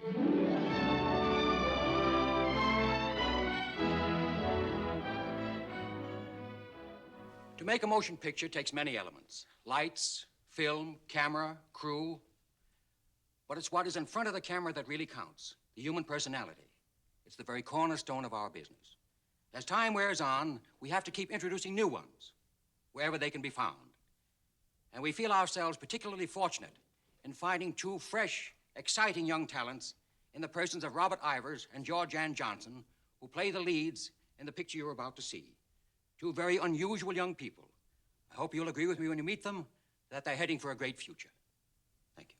To make a motion picture takes many elements. Lights, film, camera, crew. But it's what is in front of the camera that really counts, the human personality. It's the very cornerstone of our business. As time wears on, we have to keep introducing new ones, wherever they can be found. And we feel ourselves particularly fortunate in finding two fresh, exciting young talents in the persons of Robert Ivers and Georgann Johnson, who play the leads in the picture you're about to see. Two very unusual young people. I hope you'll agree with me when you meet them that they're heading for a great future. Thank you.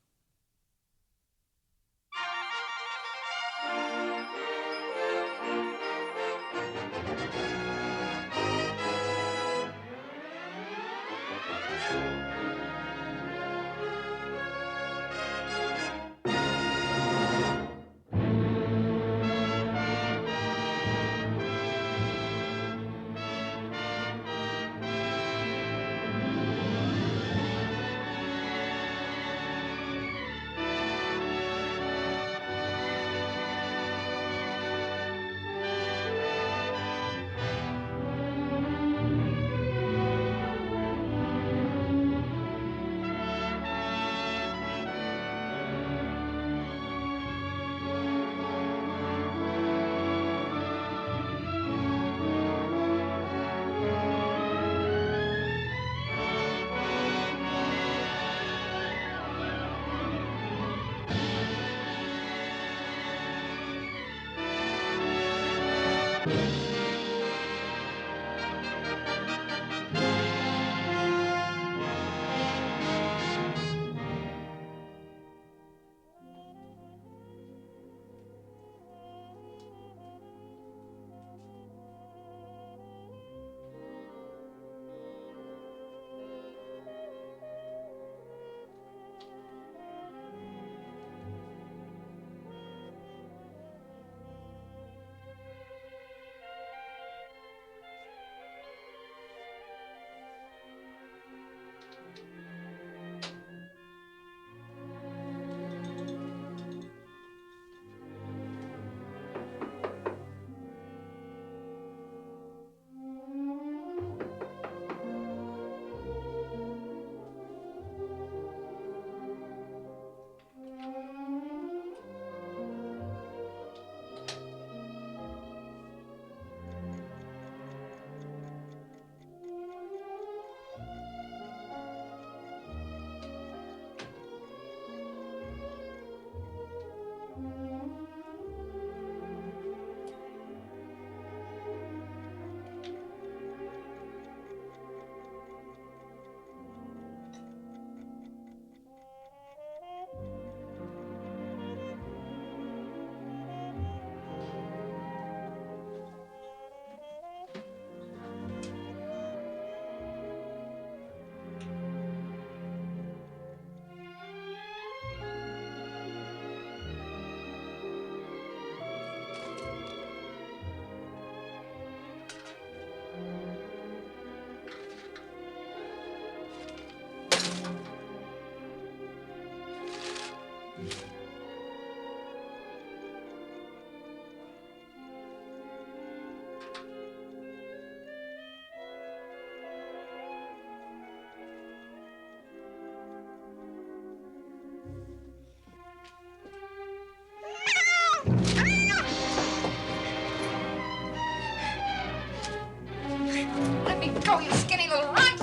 Let me go, you skinny little runt!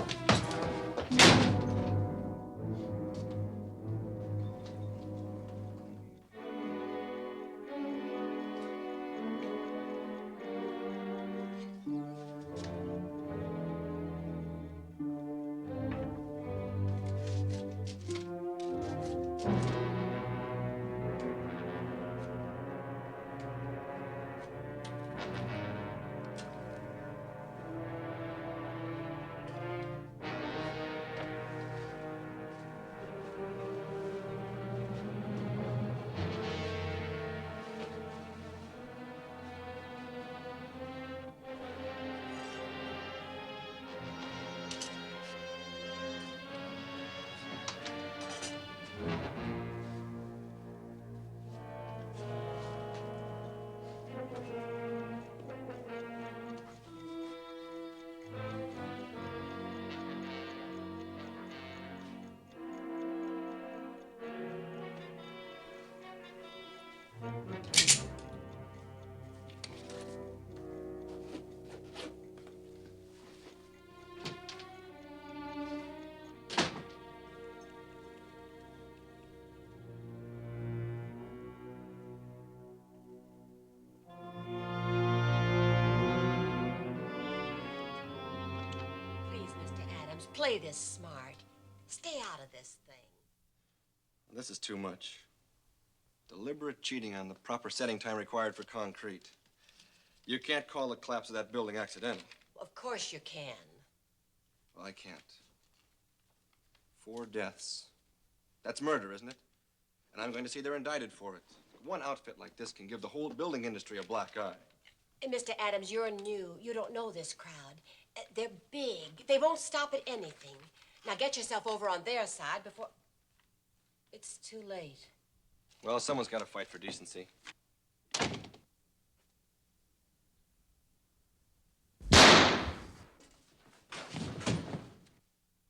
Please, Mr. Adams, play this smart. Stay out of this thing. This is too much. Deliberate cheating on the proper setting time required for concrete. You can't call the collapse of that building accidental. Of course you can. Well, I can't. 4 deaths. That's murder, isn't it? And I'm going to see they're indicted for it. One outfit like this can give the whole building industry a black eye. And Mr. Adams, you're new. You don't know this crowd. They're big. They won't stop at anything. Now get yourself over on their side before... It's too late. Well, someone's got to fight for decency.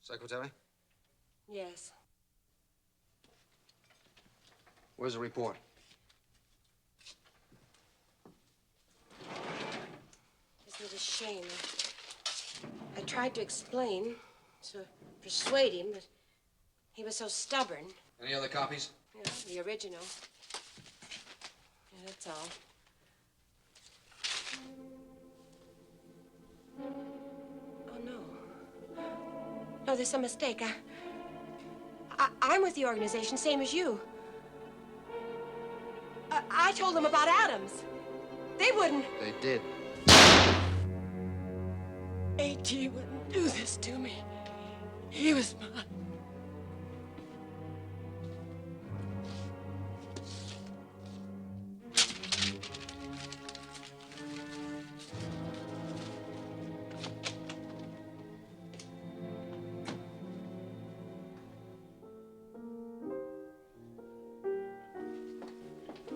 Secretary? Yes. Where's the report? Isn't it a shame? I tried to explain, to persuade him, but he was so stubborn. Any other copies? Yeah, the original. Yeah, that's all. Oh, no. No, there's some mistake. I'm with the organization, same as you. I told them about Adams. They wouldn't. They did. A.T. wouldn't do this to me. He was mine.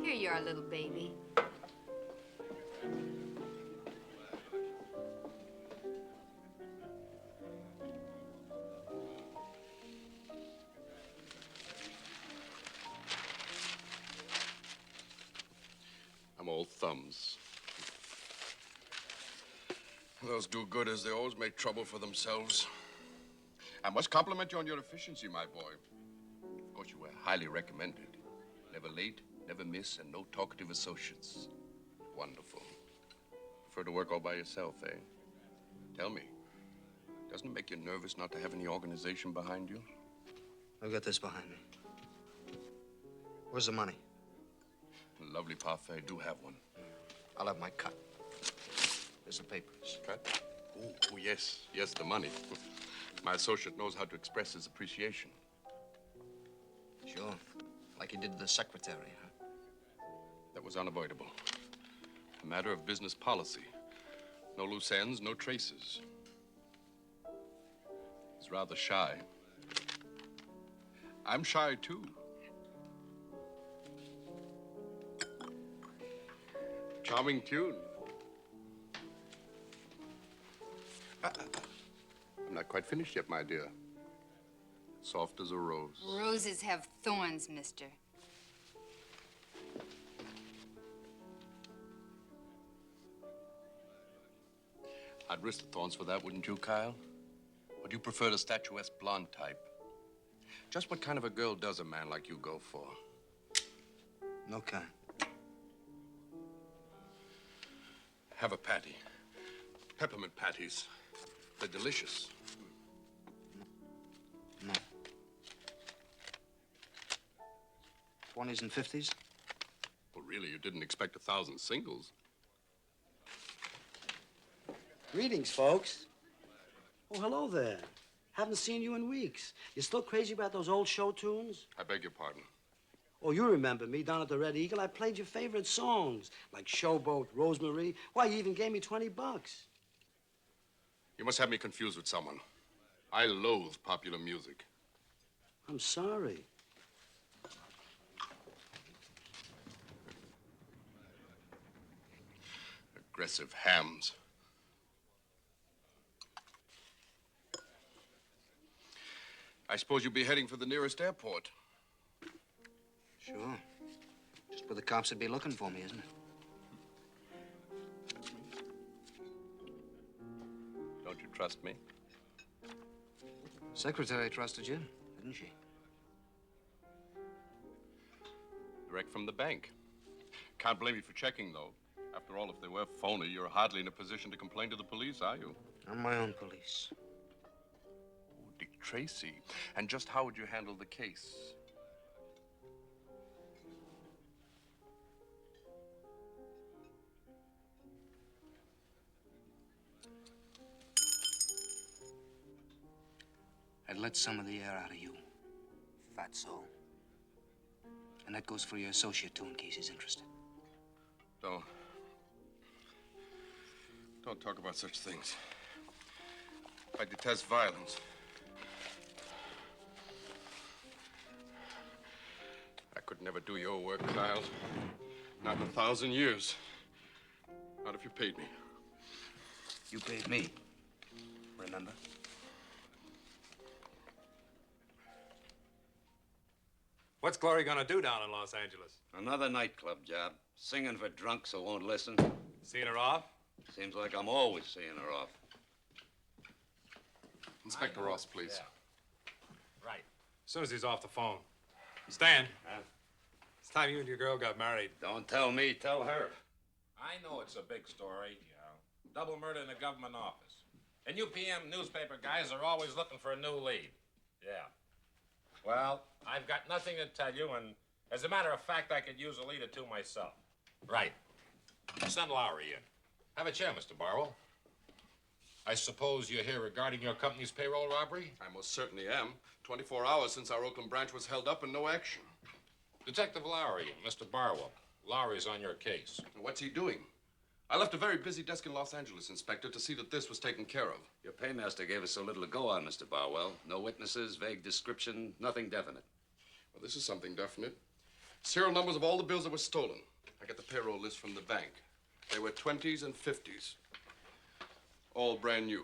Here you are, little baby. I'm all thumbs. Those do-gooders, they always make trouble for themselves. I must compliment you on your efficiency, my boy. Of course, you were highly recommended. Never late, never miss, and no talkative associates. Wonderful. Prefer to work all by yourself, eh? Tell me, doesn't it make you nervous not to have any organization behind you? I've got this behind me. Where's the money? Lovely parfait, do have one. I'll have my cut. There's the papers. Cut? Oh, yes, yes, the money. My associate knows how to express his appreciation. Sure. Like he did the secretary, huh? That was unavoidable. A matter of business policy. No loose ends, no traces. He's rather shy. I'm shy, too. Charming tune. I'm not quite finished yet, my dear. Soft as a rose. Roses have thorns, mister. I'd risk the thorns for that, wouldn't you, Kyle? Or do you prefer the statuesque blonde type? Just what kind of a girl does a man like you go for? No kind. Have a patty. Peppermint patties. They're delicious. No. 20s and 50s? Well, really, you didn't expect 1,000 singles. Greetings, folks. Oh, hello there. Haven't seen you in weeks. You still crazy about those old show tunes? I beg your pardon. Oh, you remember me down at the Red Eagle. I played your favorite songs, like Showboat, Rosemary. Why, you even gave me $20. You must have me confused with someone. I loathe popular music. I'm sorry. Aggressive hams. I suppose you'll be heading for the nearest airport. Sure. Just where the cops would be looking for me, isn't it? Don't you trust me? Secretary trusted you, didn't she? Direct from the bank. Can't blame you for checking, though. After all, if they were phony, you're hardly in a position to complain to the police, are you? I'm my own police. Oh, Dick Tracy. And just how would you handle the case? I'd let some of the air out of you, fatso. And that goes for your associate, too, in case he's interested. Don't talk about such things. I detest violence. I could never do your work, Kyle. Not in 1,000 years. Not if you paid me. You paid me, remember? What's Glory gonna do down in Los Angeles? Another nightclub job. Singing for drunks who won't listen. Seeing her off? Seems like I'm always seeing her off. Inspector Ross, please. Yeah. Right. As soon as he's off the phone. Stan. It's time you and your girl got married. Don't tell me, tell her. I know it's a big story, double murder in a government office. And you PM newspaper guys are always looking for a new lead. Yeah. Well, I've got nothing to tell you, and as a matter of fact, I could use a lead or two myself. Right. Send Lowry in. Have a chair, Mr. Barwell. I suppose you're here regarding your company's payroll robbery? I most certainly am. 24 hours since our Oakland branch was held up and no action. Detective Lowry, Mr. Barwell. Lowry's on your case. What's he doing? I left a very busy desk in Los Angeles, Inspector, to see that this was taken care of. Your paymaster gave us so little to go on, Mr. Barwell. No witnesses, vague description, nothing definite. Well, this is something definite. Serial numbers of all the bills that were stolen. I got the payroll list from the bank. They were 20s and 50s. All brand new.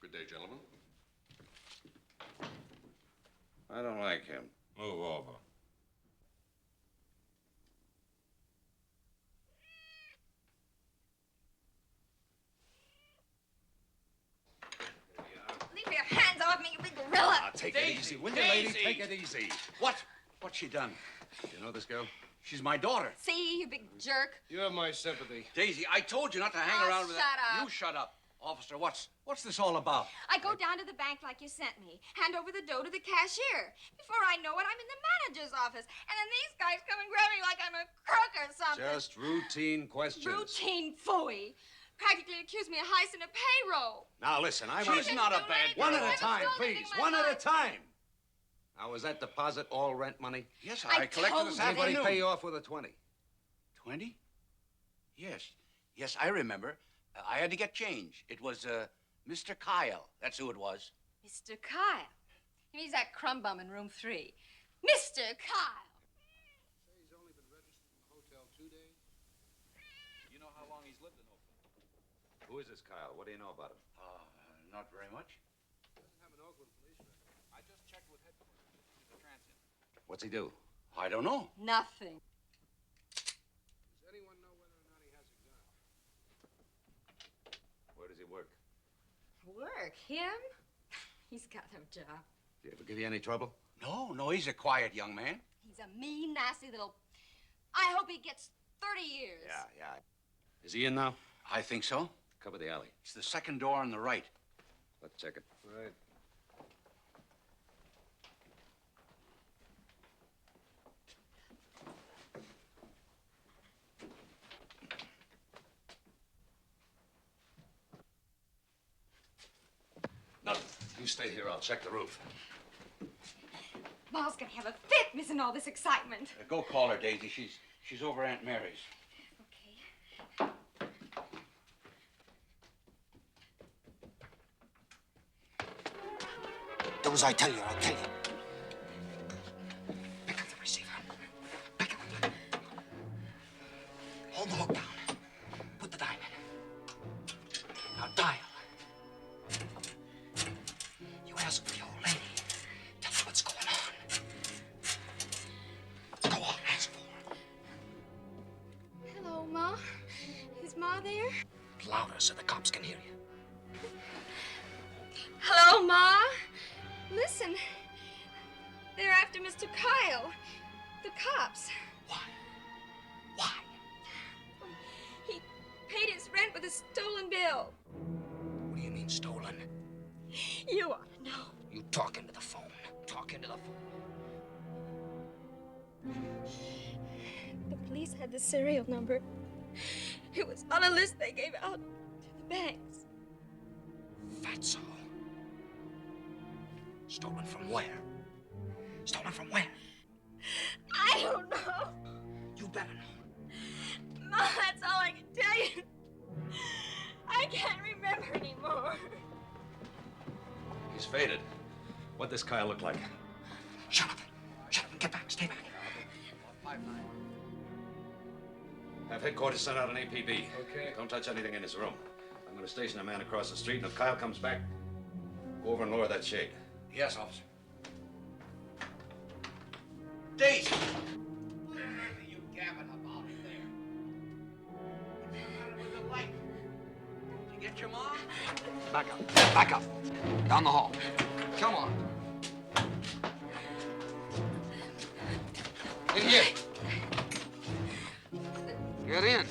Good day, gentlemen. I don't like him. Move over. Leave your hands off me, you big gorilla. Take it easy, will you, lady? Take it easy. What's she done? You know this girl? She's my daughter. See, you big jerk. You have my sympathy. Daisy, I told you not to hang Oh, around with shut that. up. You shut up. Officer, what's this all about? I go down to the bank like you sent me, hand over the dough to the cashier. Before I know it, I'm in the manager's office. And then these guys come and grab me like I'm a crook or something. Just routine questions. Routine phooey. Practically accuse me of heisting a payroll. Now listen, She's not a bad girl. One at a Never time, stole please. anything in my One at a life. time. Now, was that deposit all rent money? Yes, I I collected told this you. Anybody afternoon. pay you off with a 20? 20? Yes, I remember. I had to get change. It was, Mr. Kyle. That's who it was. Mr. Kyle. He means that crumb bum in room 3. Mr. Kyle. He's only been registered in the hotel 2 days. You know how long he's lived in Oakland? Who is this Kyle? What do you know about him? Not very much. Doesn't have an Oakland police record. I just checked with headquarters. He's a transient. What's he do? I don't know. Nothing. Does anyone know whether or not he has a gun? Where does he work? Work? Him? He's got no job. Did he ever give you any trouble? No, he's a quiet young man. He's a mean, nasty little... I hope he gets 30 years. Yeah. Is he in now? I think so. Cover the alley. It's the second door on the right. Let's check it. Right. Nothing. You stay here. I'll check the roof. Ma's gonna have a fit missing all this excitement. Go call her, Daisy. She's over Aunt Mary's. Okay. Do as I tell you, I'll kill you. Pick up the receiver. Pick it up. Hold the hook down. Put the dime in. Now dial. You ask for your old lady. Tell her what's going on. Go on, ask for her. louder so the cops can hear you. Hello, Ma? Listen, they're after Mr. Kyle. The cops. Why? Why? He paid his rent with a stolen bill. What do you mean, stolen? You ought to know. You talk into the phone. Talk into the phone. The police had the serial number. It was on a list they gave out to the banks. Fatso. Stolen from where? Stolen from where? I don't know. You better know. Ma, that's all I can tell you. I can't remember anymore. He's faded. What does Kyle look like? Shut up. Shut up and get back. Stay back. Have headquarters send out an APB. Okay. Don't touch anything in his room. I'm going to station a man across the street, and if Kyle comes back, go over and lower that shade. Yes, officer. Daisy! What on earth are you gabbing about in there? What's the matter with the light? Did you get your mom? Back up. Back up. Down the hall. Come on. In here. Get in.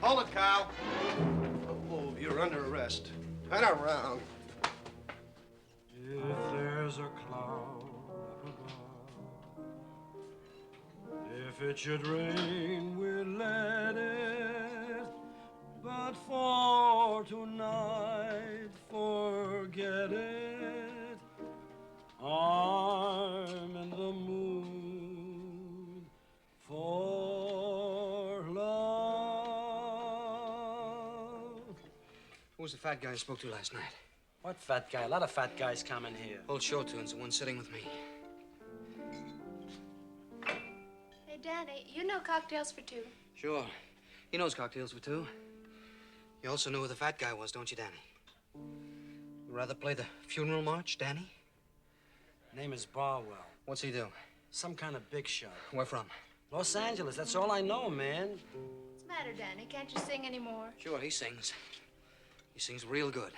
Hold it, Kyle. Oh, you're under arrest. Turn around. If there's a cloud up above, if it should rain, we'll let it. But for tonight, forget it. I'm in the mood for love. Who was the fat guy I spoke to last night? What fat guy? A lot of fat guys come in here. Old show tunes, the one sitting with me. Hey, Danny, you know cocktails for two. Sure. He knows cocktails for two. You also know who the fat guy was, don't you, Danny? You rather play the funeral march, Danny? Name is Barwell. What's he do? Some kind of big shot. Where from? Los Angeles, that's all I know, man. What's the matter, Danny? Can't you sing anymore? Sure, he sings. He sings real good.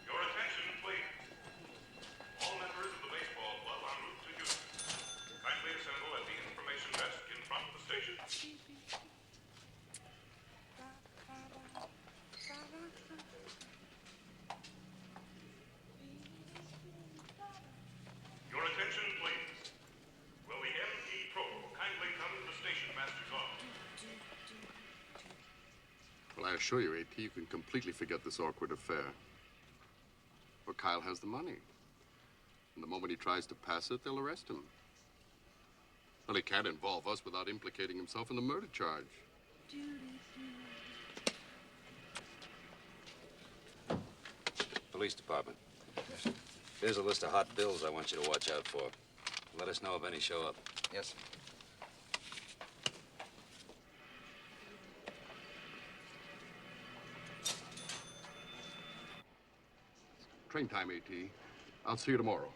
Your attention, please. All members of the baseball club en route to Houston. Kindly assemble at the information desk in front of the station. Your attention, please. Will the MP Pro kindly come to the station master's office? Well, I assure you, A.T., you can completely forget this awkward affair. For Kyle has the money. And the moment he tries to pass it, they'll arrest him. Well, he can't involve us without implicating himself in the murder charge. Police department. Here's a list of hot bills I want you to watch out for. Let us know if any show up. Yes. Train time, A.T. I'll see you tomorrow.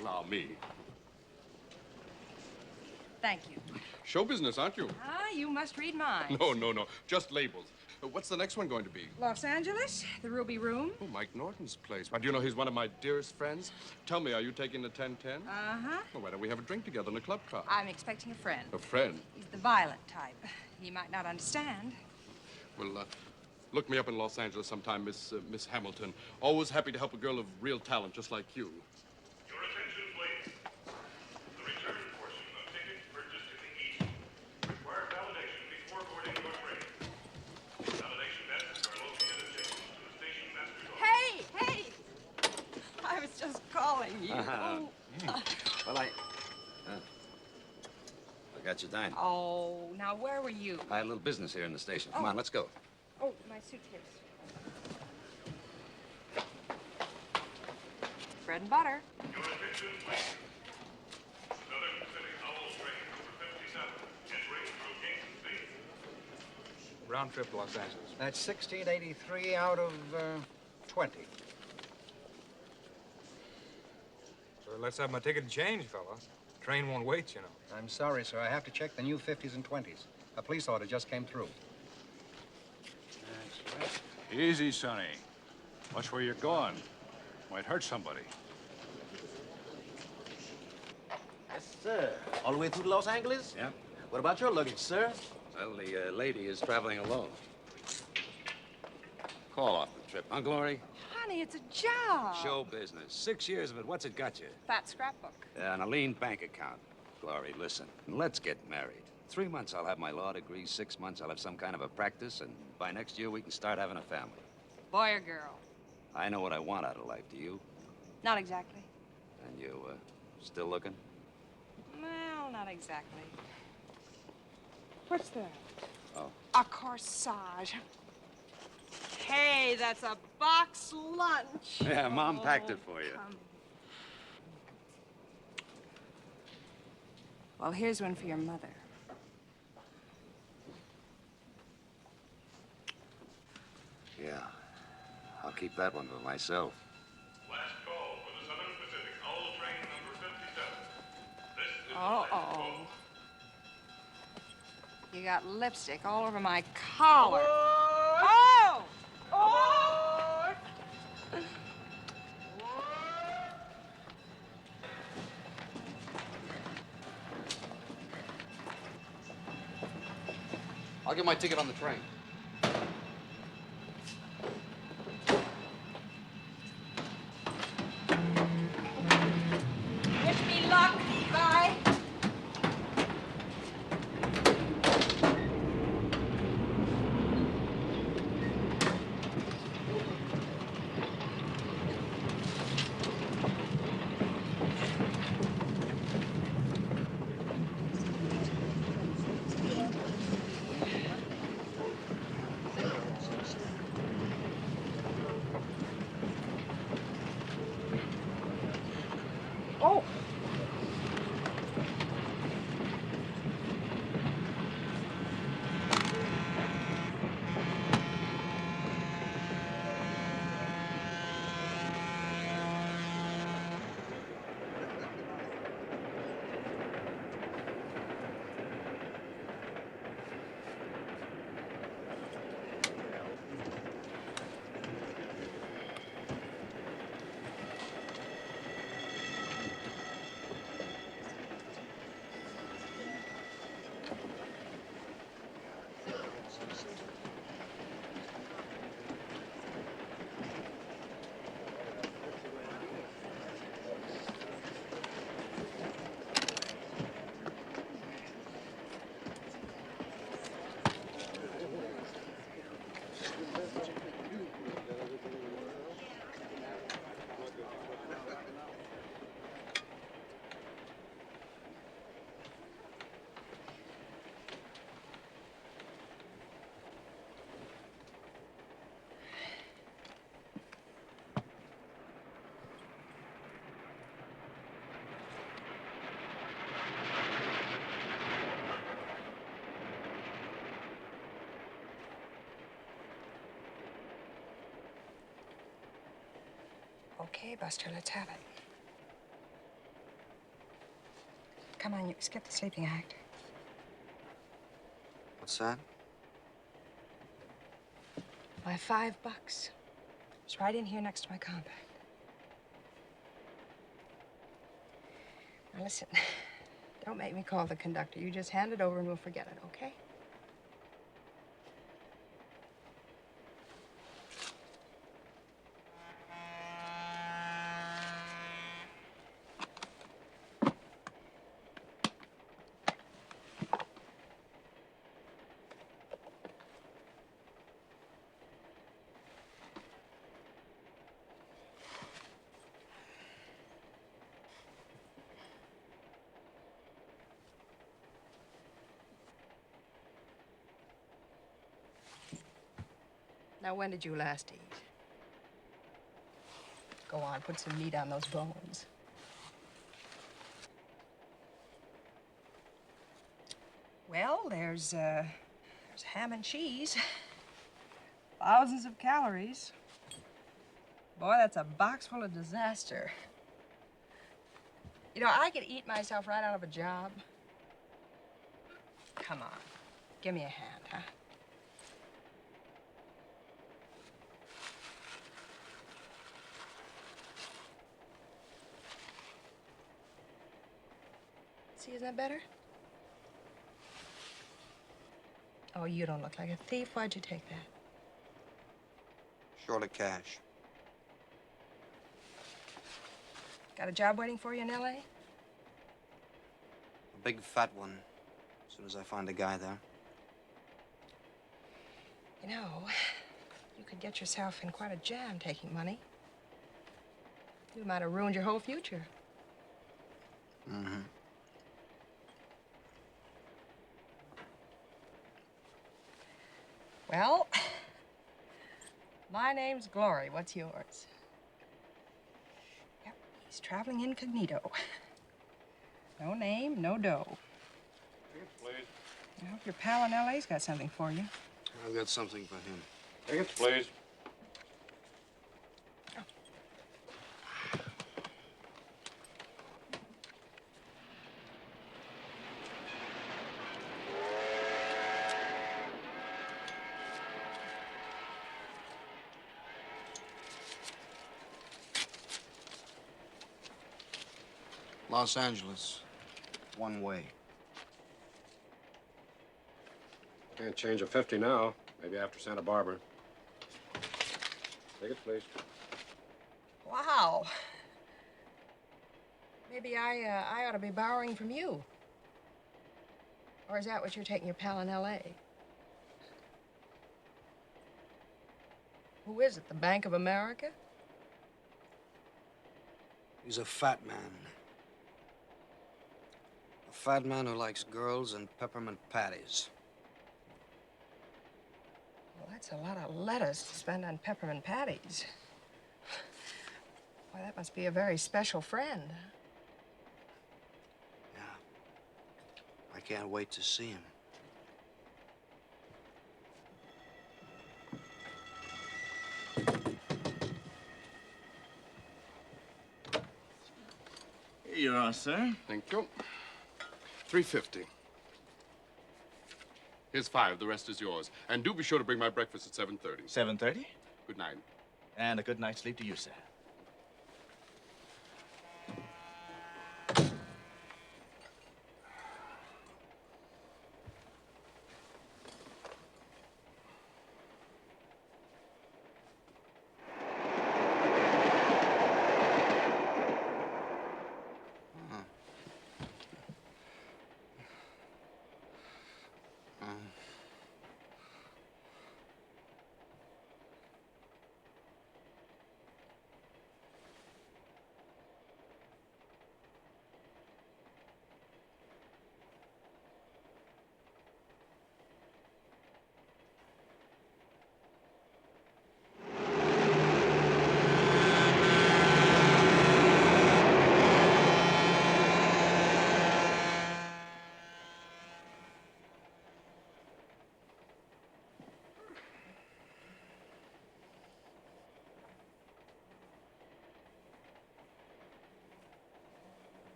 Allow me. Thank you. Show business, aren't you? Ah, you must read mine. No. Just labels. What's the next one going to be? Los Angeles, the Ruby Room. Oh, Mike Norton's place. Why, do you know he's one of my dearest friends? Tell me, are you taking the 10-10? Uh-huh. Well, why don't we have a drink together in a club car? I'm expecting a friend. A friend? He's the violent type. He might not understand. Well, look me up in Los Angeles sometime, Miss Hamilton. Always happy to help a girl of real talent just like you. Your attention, please. The return portion of tickets purchased in the East require validation before boarding your train. Validation desks are located adjacent to the station master's office. Hey! I was just calling you. Well, I got you dined. Oh, now where were you? I had a little business here in the station. Come on, let's go. Oh, my suitcase. Bread and butter. Your attention, please. Southern Pacific Owl train number 57 entering through Kingston Station. Round trip to Los Angeles. That's 1683 out of 20. So let's have my ticket and change, fella. Train won't wait, you know. I'm sorry, sir. I have to check the new 50s and 20s. A police order just came through. That's right. Easy, Sonny. Watch where you're going. Might hurt somebody. Yes, sir. All the way through to Los Angeles? Yeah. What about your luggage, sir? Well, the lady is traveling alone. Call off the trip, huh, Glory? Honey, it's a job. Show business. 6 years of it. What's it got you? Fat scrapbook. And a lean bank account. Glory, listen. Let's get married. 3 months, I'll have my law degree. 6 months, I'll have some kind of a practice. And by next year, we can start having a family. Boy or girl? I know what I want out of life. Do you? Not exactly. And you, still looking? Well, not exactly. What's that? Oh. A corsage. Hey, that's a box lunch. Yeah, Mom packed it for you. Well, here's one for your mother. Yeah. I'll keep that one for myself. Last call for the Southern Pacific Owl train number 57. This is Uh-oh. You got lipstick all over my collar. Oh! Oh! I'll get my ticket on the train. Wish me luck. Bye. Oh. Okay, Buster, let's have it. Come on, you skip the sleeping act. What's that? My $5. It's right in here next to my compact. Now listen, don't make me call the conductor. You just hand it over and we'll forget it, okay? Now, when did you last eat? Go on, put some meat on those bones. Well, there's ham and cheese. Thousands of calories. Boy, that's a box full of disaster. You know, I could eat myself right out of a job. Come on, give me a hand, huh? See, isn't that better? Oh, you don't look like a thief. Why'd you take that? Short of cash. Got a job waiting for you in L.A.? A big fat one, as soon as I find a guy there. You know, you could get yourself in quite a jam taking money. You might have ruined your whole future. Mm-hmm. Well, my name's Glory. What's yours? Yep, he's traveling incognito. No name, no dough. Tickets, please. I hope your pal in L.A.'s got something for you. I've got something for him. Tickets, please. Los Angeles. One way. Can't change a 50 now. Maybe after Santa Barbara. Tickets, please. Wow. Maybe I ought to be borrowing from you. Or is that what you're taking your pal in L.A.? Who is it, the Bank of America? He's a fat man. A fat man who likes girls and peppermint patties. Well, that's a lot of lettuce to spend on peppermint patties. Why, that must be a very special friend. I can't wait to see him. Here you are, sir. Thank you. $3.50. Here's $5. The rest is yours. And do be sure to bring my breakfast at 7:30. 7:30? Good night. And a good night's sleep to you, sir.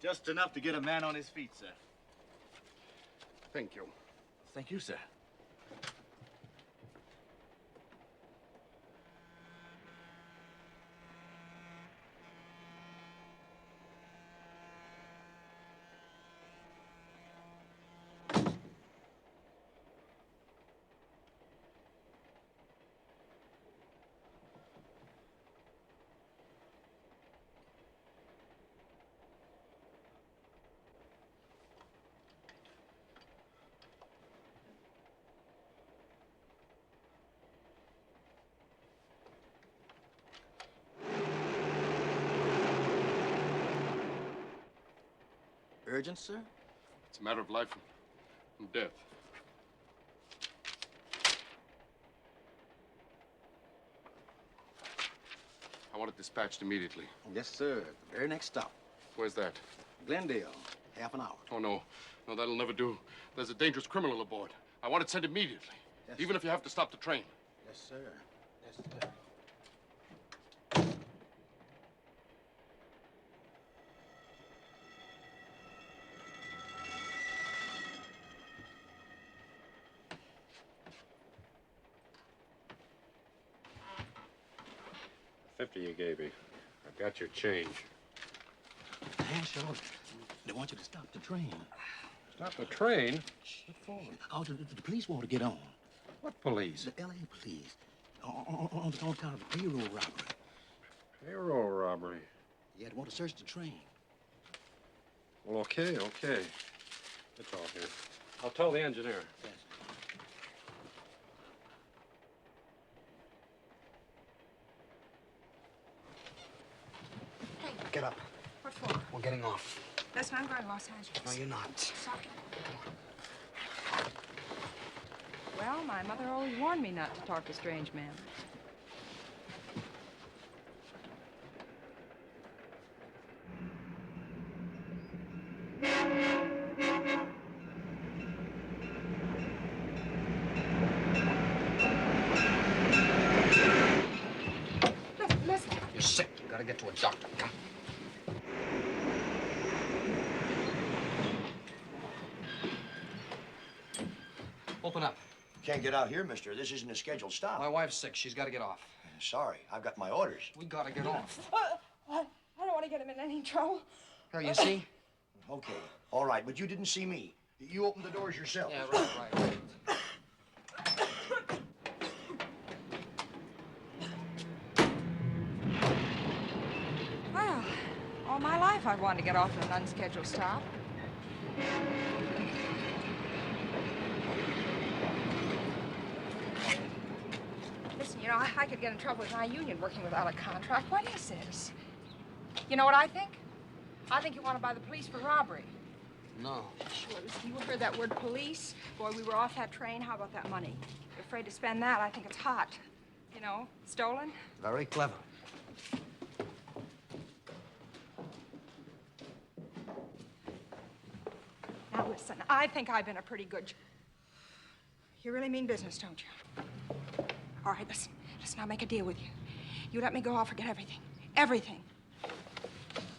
Just enough to get a man on his feet, sir. Thank you. Thank you, sir. Urgent, sir? It's a matter of life and death. I want it dispatched immediately. Yes, sir. The very next stop. Where's that? Glendale. Half an hour. Oh, no. No, that'll never do. There's a dangerous criminal aboard. I want it sent immediately. Yes, even if you have to stop the train. Yes, sir. Yes, sir. $50 you gave me. I got your change. Man, Short, they want you to stop the train. Stop the train? What for? Oh, the police want to get on. What police? The L.A. police. On account of the payroll robbery. Payroll robbery. Yeah, they want to search the train. Well, okay. It's all here. I'll tell the engineer. Yes. Get up. What for? We're getting off. Listen, I'm going to Los Angeles. No, you're not. Sorry. Well, my mother always warned me not to talk to strange men. Listen. You're sick. You gotta get to a doctor. Come. Open up. Can't get out here, mister. This isn't a scheduled stop. My wife's sick. She's got to get off. Sorry, I've got my orders. We got to get off. I don't want to get him in any trouble. Here, you see? Okay, all right, but you didn't see me. You opened the doors yourself. Yeah, right. Well, all my life I've wanted to get off at an unscheduled stop. Listen, you know, I could get in trouble with my union working without a contract. What is this? You know what I think? I think you want to buy the police for robbery. No. Sure, listen, you heard that word police? Boy, we were off that train. How about that money? You're afraid to spend that. I think it's hot. You know, stolen. Very clever. Now, listen, I think I've been a pretty good... You really mean business, don't you? All right, listen. Listen, I'll make a deal with you. You let me go, I'll forget everything. Everything.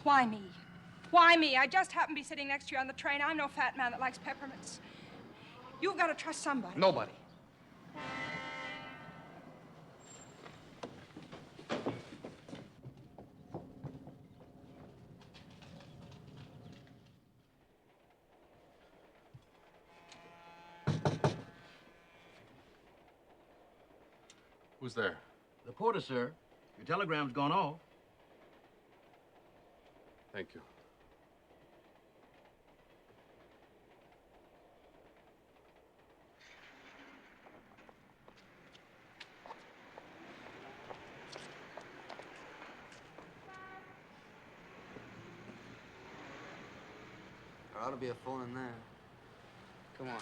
Why me? Why me? I just happen to be sitting next to you on the train. I'm no fat man that likes peppermints. You've got to trust somebody. Nobody. Who's there? The porter, sir. Your telegram's gone off. Thank you. There ought to be a phone in there. Come on.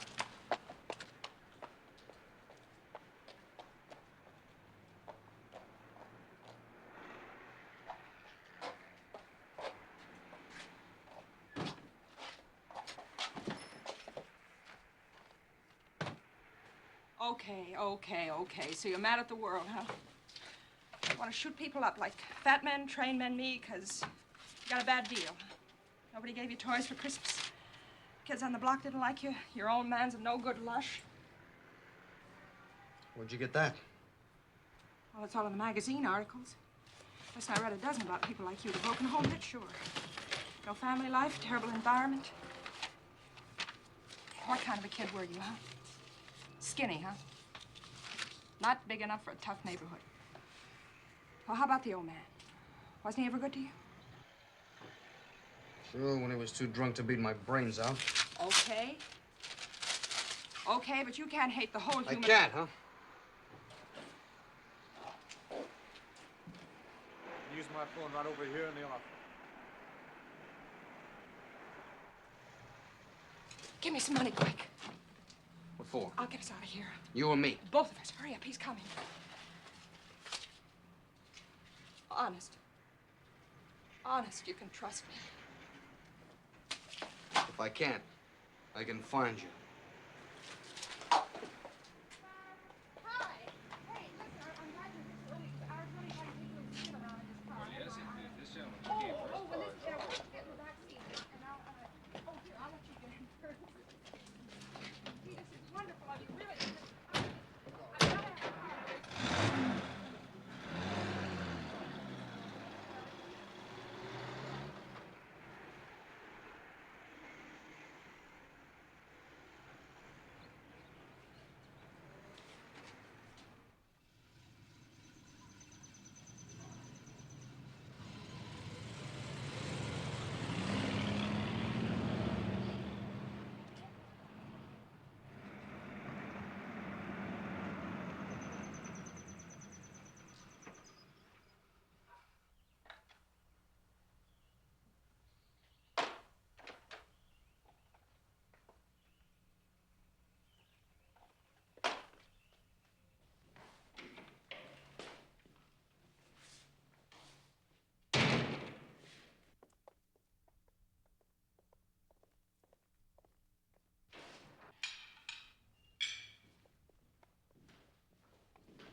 Okay. So you're mad at the world, huh? You want to shoot people up like fat men, train men, me, because you got a bad deal. Nobody gave you toys for Christmas. Kids on the block didn't like you. Your own man's a no-good lush. Where'd you get that? Well, it's all in the magazine articles. Listen, I read a dozen about people like you. The broken home hit, sure. No family life, terrible environment. What kind of a kid were you, huh? Skinny, huh? Not big enough for a tough neighborhood. Well, how about the old man? Wasn't he ever good to you? Sure, when he was too drunk to beat my brains out. Okay. Okay, but you can't hate the whole human... I can't, huh? Use my phone right over here in the office. Give me some money, quick. What for? I'll get us out of here. You or me? Both of us. Hurry up, he's coming. Honest. Honest, you can trust me. If I can't, I can find you.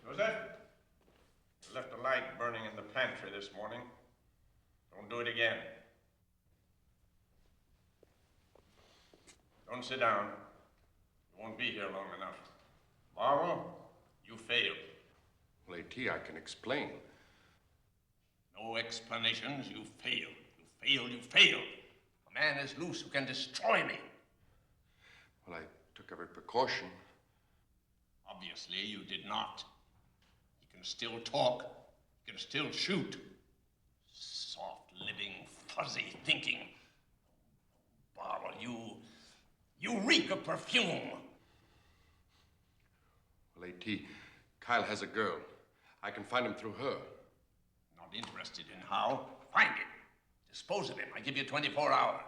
Joseph, you left a light burning in the pantry this morning. Don't do it again. Don't sit down. You won't be here long enough. Tomorrow, you failed. Well, A.T., I can explain. No explanations. You failed. You failed. You failed. A man is loose who can destroy me. Well, I took every precaution. Obviously, you did not. He can still talk. He can still shoot. Soft living, fuzzy thinking. Barbara, you reek of perfume. Well, A.T., Kyle has a girl. I can find him through her. Not interested in how. Find him. Dispose of him. I give you 24 hours.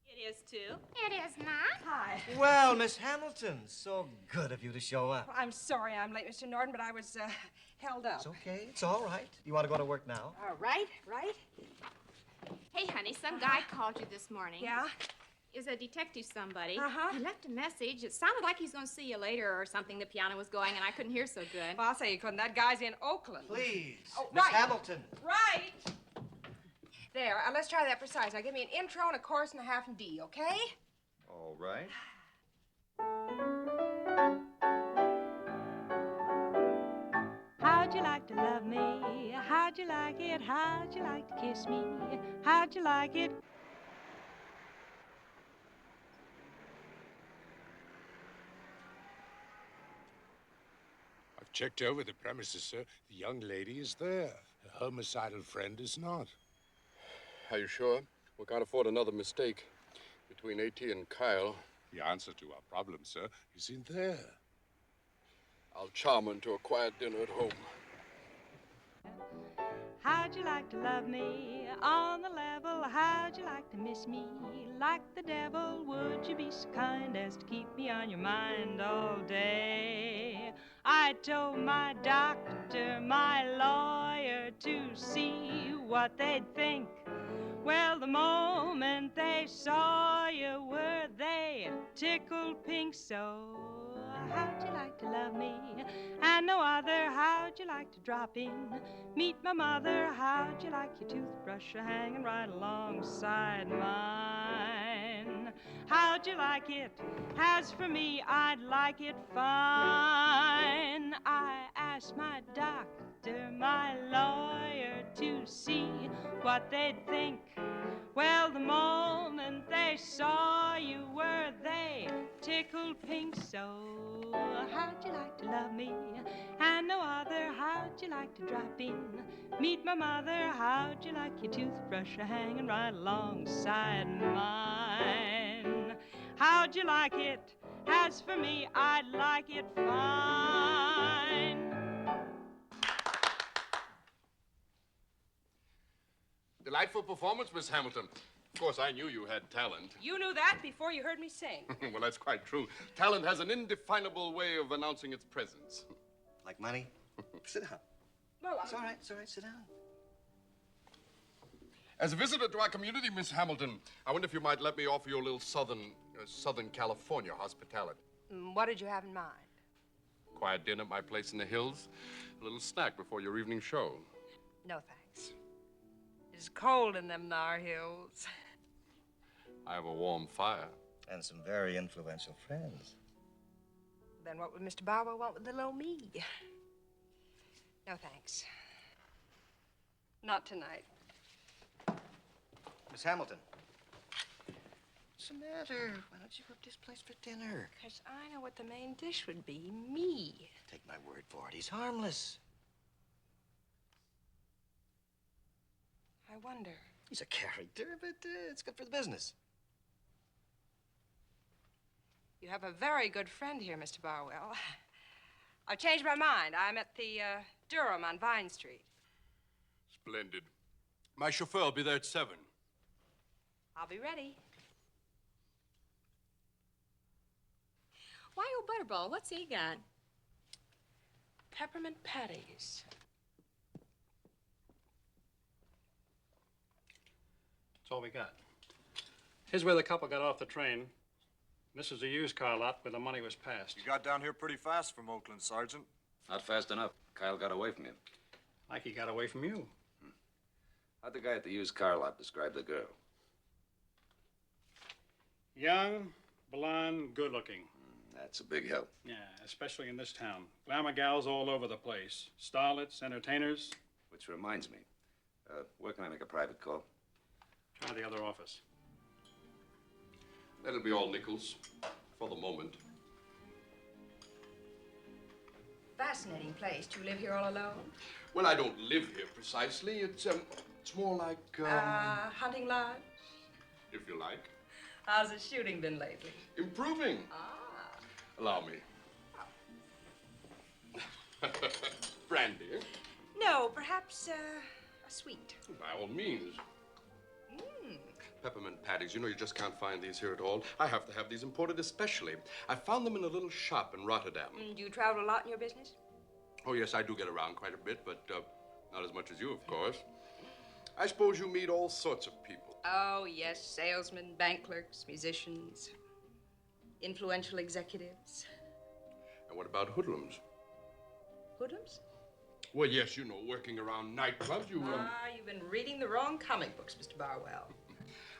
It is too. It is not. Hi. Well, Miss Hamilton, so good of you to show up. Well, I'm sorry I'm late, Mr. Norton, but I was held up. It's okay. It's all right. You want to go to work now? Right. Hey, honey, some guy called you this morning. Yeah? Is a detective somebody. Uh-huh. He left a message. It sounded like he's going to see you later or something. The piano was going, and I couldn't hear so good. Well, I'll say you couldn't. That guy's in Oakland. Please. Oh, Miss right. Hamilton. Right. There. Let's try that precise. Now, give me an intro and a chorus and a half in D, okay? All right. How'd you like to love me? How'd you like it? How'd you like to kiss me? How'd you like it? I've checked over the premises, sir. The young lady is there. Her homicidal friend is not. Are you sure? We can't afford another mistake. Between A.T. and Kyle, The answer to our problem, sir, is in there. I'll charm her into a quiet dinner at home. How'd you like to love me on the level? How'd you like to miss me like the devil? Would you be so kind as to keep me on your mind all day? I told my doctor, my lawyer, to see what they'd think. Well, Well, the moment they saw you, were they tickled pink? So how'd you like to love me and no other? How'd you like to drop in, meet my mother? How'd you like your toothbrush hanging right alongside mine? How'd you like it? As for me, I'd like it fine. I asked my doctor, my lawyer, to see what they'd think. Well, the moment they saw you, were they tickled pink? So how'd you like to love me and no other? How'd you like to drop in, meet my mother? How'd you like your toothbrush hanging right alongside mine? How'd you like it? As for me, I'd like it fine. Delightful performance, Miss Hamilton. Of course, I knew you had talent. You knew that before you heard me sing. Well, that's quite true. Talent has an indefinable way of announcing its presence. Like money? Sit down. Well, It's all right, sit down. As a visitor to our community, Miss Hamilton, I wonder if you might let me offer you a little Southern California hospitality. What did you have in mind? Quiet dinner at my place in the hills, a little snack before your evening show. No, thanks. It's cold in them thar hills. I have a warm fire. And some very influential friends. Then what would Mr. Barber want with little old me? No, thanks. Not tonight. Miss Hamilton. What's the matter? Why don't you go to this place for dinner? Because I know what the main dish would be. Me. Take my word for it. He's harmless. I wonder. He's a character, but it's good for the business. You have a very good friend here, Mr. Barwell. I've changed my mind. I'm at the Durham on Vine Street. Splendid. My chauffeur will be there at 7. I'll be ready. Why, old Butterball, what's he got? Peppermint patties. That's all we got. Here's where the couple got off the train. This is a used car lot where the money was passed. You got down here pretty fast from Oakland, Sergeant. Not fast enough. Kyle got away from you. Like he got away from you. How'd the guy at the used car lot describe the girl? Young, blonde, good-looking. That's a big help. Yeah, especially in this town. Glamour gals all over the place. Starlets, entertainers. Which reminds me, where can I make a private call? Try the other office. That'll be all, Nichols, for the moment. Fascinating place. Do you live here all alone? Well, I don't live here precisely. It's more like, Hunting lodge? if you like. How's the shooting been lately? Improving. Allow me. Brandy. No, perhaps a sweet. By all means. Peppermint patties. You know, you just can't find these here at all. I have to have these imported especially. I found them in a little shop in Rotterdam. Do you travel a lot in your business? Oh, yes, I do get around quite a bit, but not as much as you, of course. I suppose you meet all sorts of people. Oh, yes. Salesmen, bank clerks, musicians, influential executives. And what about hoodlums? Hoodlums? Well, yes, you know, working around nightclubs, you... You've been reading the wrong comic books, Mr. Barwell.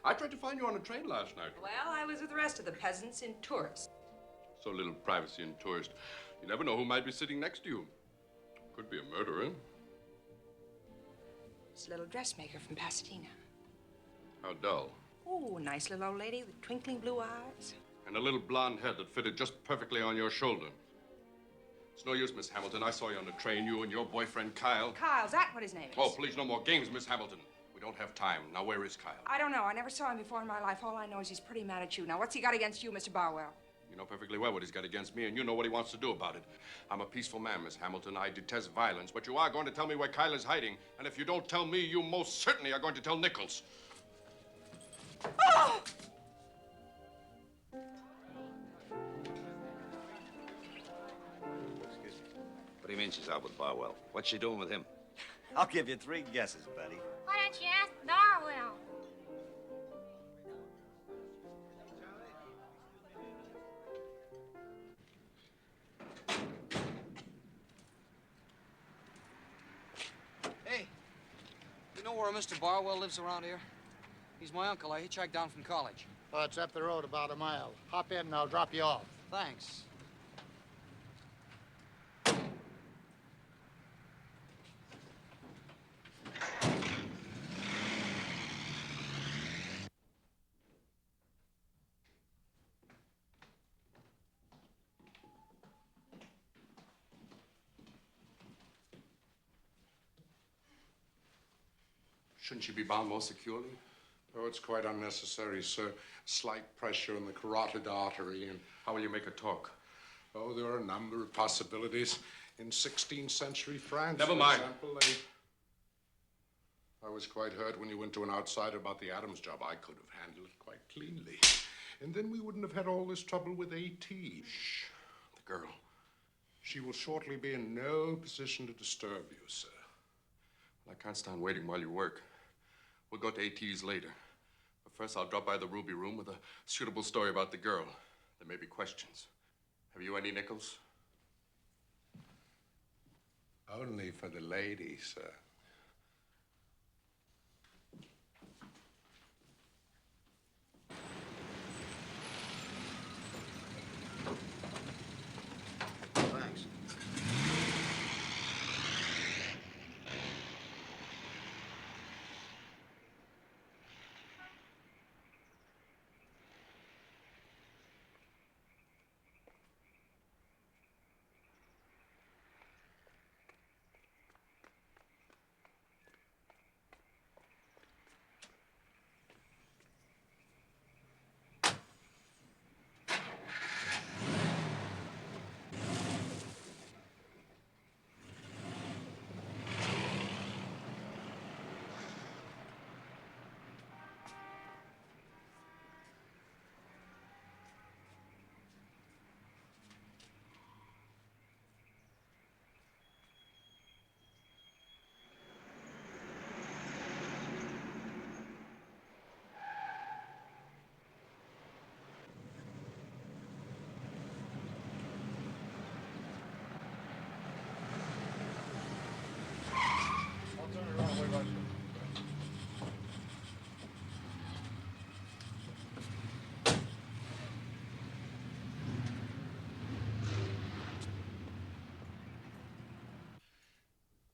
I tried to find you on a train last night. Well, I was with the rest of the peasants in tourists. So little privacy in tourist. You never know who might be sitting next to you. Could be a murderer. It's a little dressmaker from Pasadena. How dull. Oh, nice little old lady with twinkling blue eyes. And a little blonde head that fitted just perfectly on your shoulder. It's no use, Miss Hamilton. I saw you on the train, you and your boyfriend, Kyle. Kyle's that what his name is? Oh, please, no more games, Miss Hamilton. We don't have time. Now, where is Kyle? I don't know. I never saw him before in my life. All I know is he's pretty mad at you. Now, what's he got against you, Mr. Barwell? You know perfectly well what he's got against me, and you know what he wants to do about it. I'm a peaceful man, Miss Hamilton. I detest violence, but you are going to tell me where Kyle is hiding. And if you don't tell me, you most certainly are going to tell Nichols. Oh! Excuse me. What do you mean she's out with Barwell? What's she doing with him? I'll give you 3 guesses, buddy. Why don't you ask Darwell? where Mr. Barwell lives around here? He's my uncle. I hitchhiked down from college. Oh, it's up the road about a mile. Hop in and I'll drop you off. Thanks. Shouldn't she be bound more securely? Oh, it's quite unnecessary, sir. Slight pressure on the carotid artery and... How will you make her talk? Oh, there are a number of possibilities. In 16th century France, Never for mind. example, I was quite hurt when you went to an outsider about the Adams job. I could have handled it quite cleanly. And then we wouldn't have had all this trouble with AT. Shh. The girl. She will shortly be in no position to disturb you, sir. I can't stand waiting while you work. We'll go to AT's later. But first, I'll drop by the Ruby Room with a suitable story about the girl. There may be questions. Have you any nickels? Only for the lady, sir. Thanks.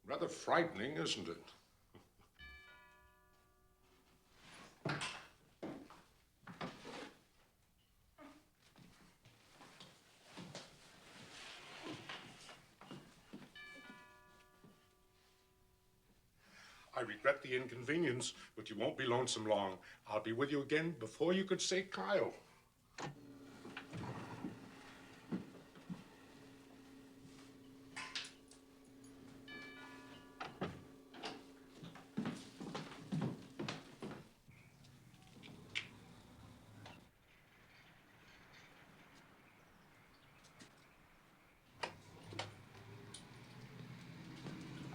Rather frightening, isn't it? I regret the inconvenience, but you won't be lonesome long. I'll be with you again before you could say Kyle.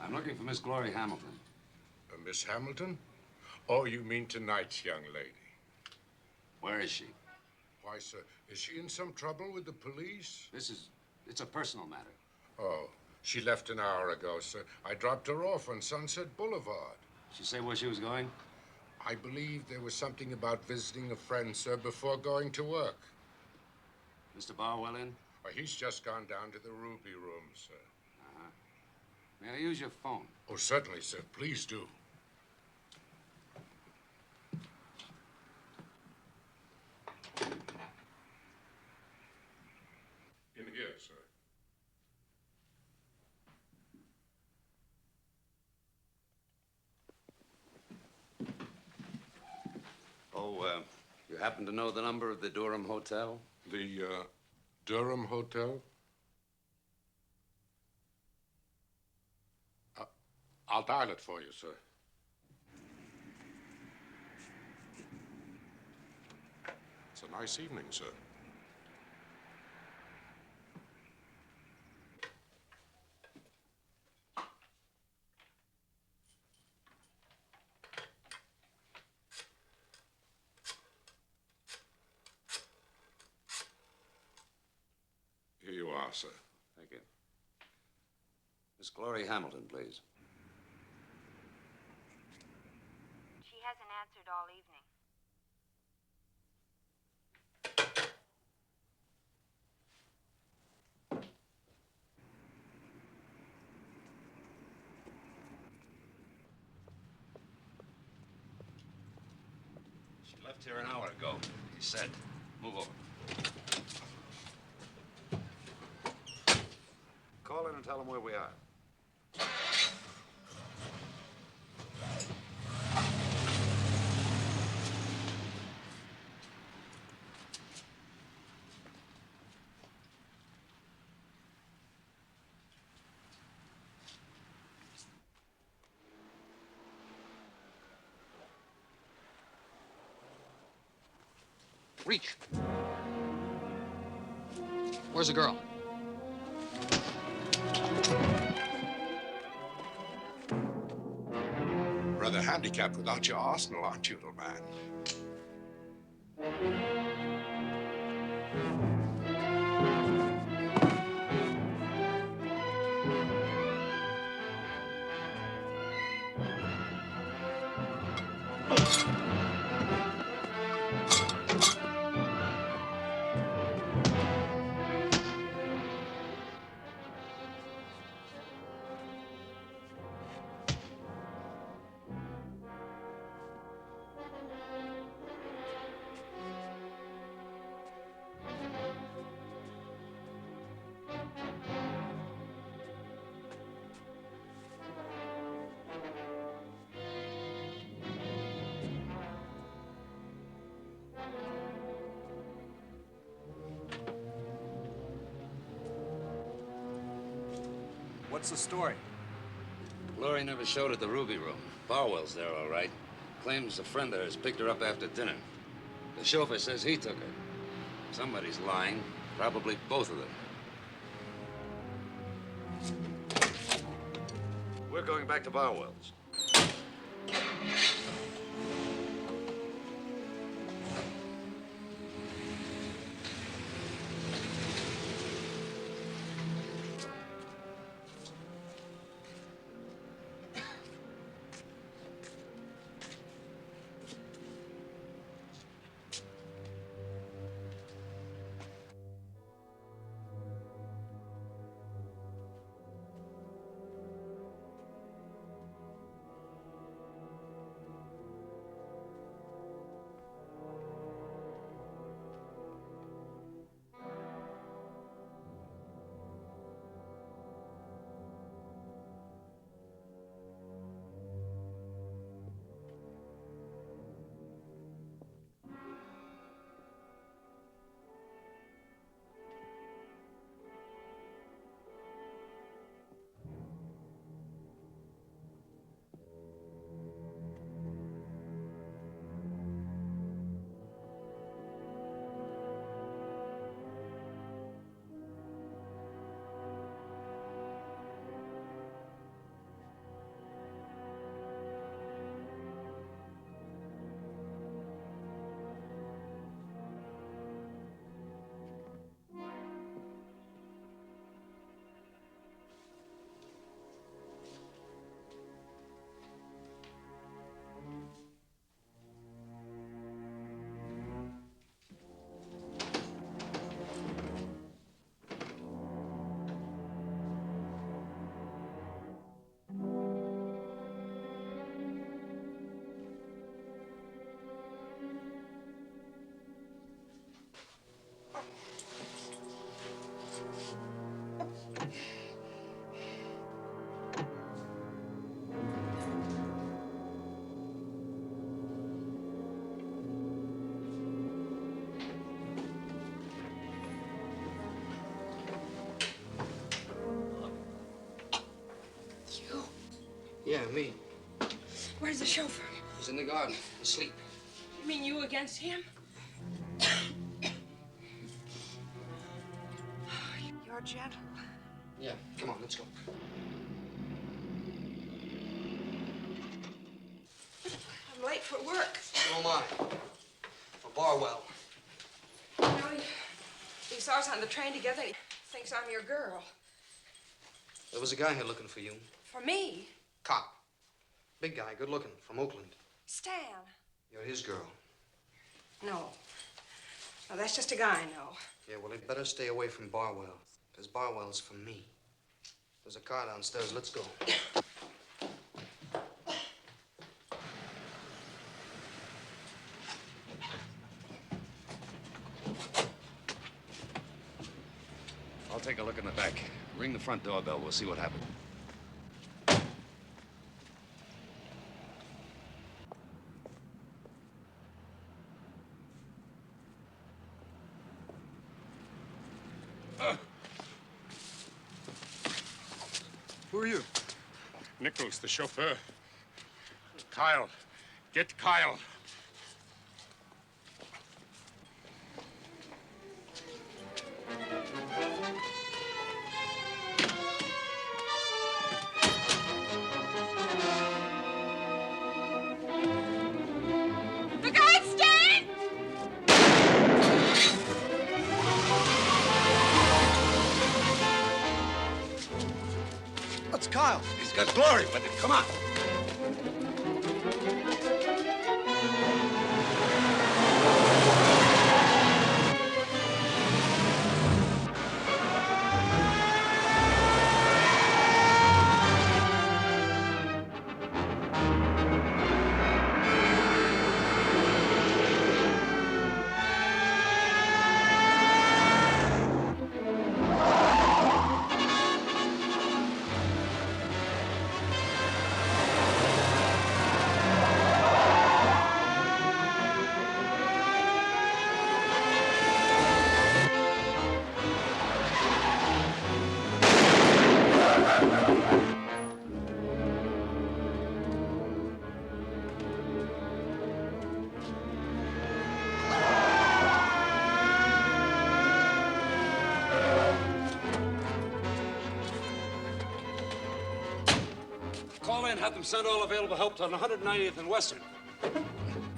I'm looking for Miss Glory Hamilton. Miss Hamilton? Oh, you mean tonight's young lady. Where is she? Why, sir, is she in some trouble with the police? It's a personal matter. Oh, she left an hour ago, sir. I dropped her off on Sunset Boulevard. She say where she was going? I believe there was something about visiting a friend, sir, before going to work. Mr. Barwell in? Oh, he's just gone down to the Ruby Room, sir. Uh-huh. May I use your phone? Oh, certainly, sir. Please do. In here, sir. Oh, you happen to know the number of the Durham Hotel? The, Durham Hotel? I'll dial it for you, sir. It's a nice evening, sir. Here you are, sir. Thank you. Miss Glory Hamilton, please. She left here an hour ago. He said, move over. Call in and tell them where we are. Reach. Where's the girl? Rather handicapped without your arsenal, aren't you, little man? What's the story? Laurie never showed at the Ruby Room. Barwell's there, all right. Claims a friend of hers picked her up after dinner. The chauffeur says he took her. Somebody's lying. Probably both of them. We're going back to Barwell's. Yeah, me. Where's the chauffeur? He's in the garden, asleep. You mean you against him? You're gentle. Yeah, come on, let's go. I'm late for work. So am I. For Barwell. You know, he saw us on the train together. He thinks I'm your girl. There was a guy here looking for you. For me? Cop. Big guy, good looking, from Oakland. Stan. You're his girl. No. No, that's just a guy I know. Yeah, well, he'd better stay away from Barwell, because Barwell's for me. There's a car downstairs. Let's go. take a look in the back. Ring the front doorbell. We'll see what happened. Who are you? Nichols, the chauffeur. Kyle. Get Kyle. The guy's staying! That's Kyle. He's got glory with it. Come on. Call in, have them send all available help to 190th and Western.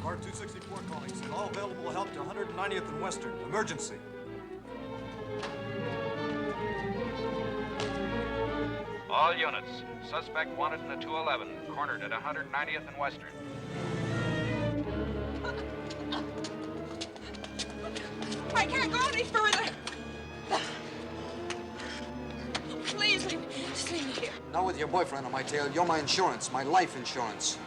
Car 264 calling. Send all available help to 190th and Western. Emergency. All units. Suspect wanted in the 211. Cornered at 190th and Western. I can't go any further. Please, just leave me here. Not with your boyfriend on my tail. You're my insurance, my life insurance.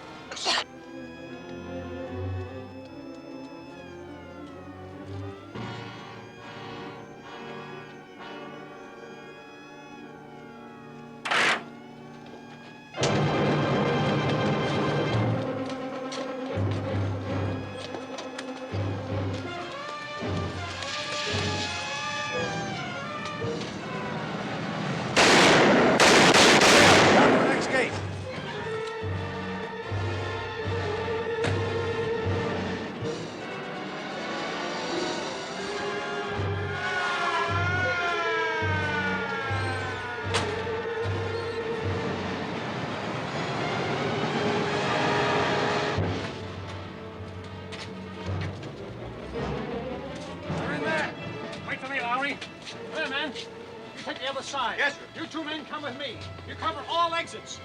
Side. Yes, sir. You two men come with me. You cover all exits.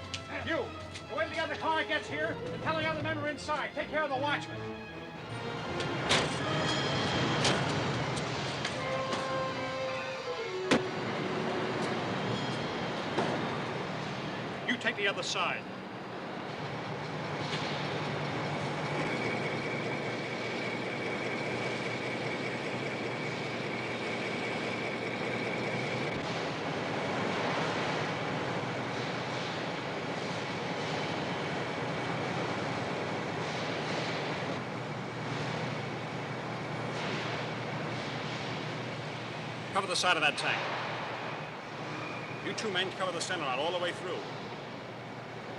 You, go in the other car gets here and tell the other men we're inside. Take care of the watchman. You take the other side. Cover the side of that tank. You two men cover the center out all the way through.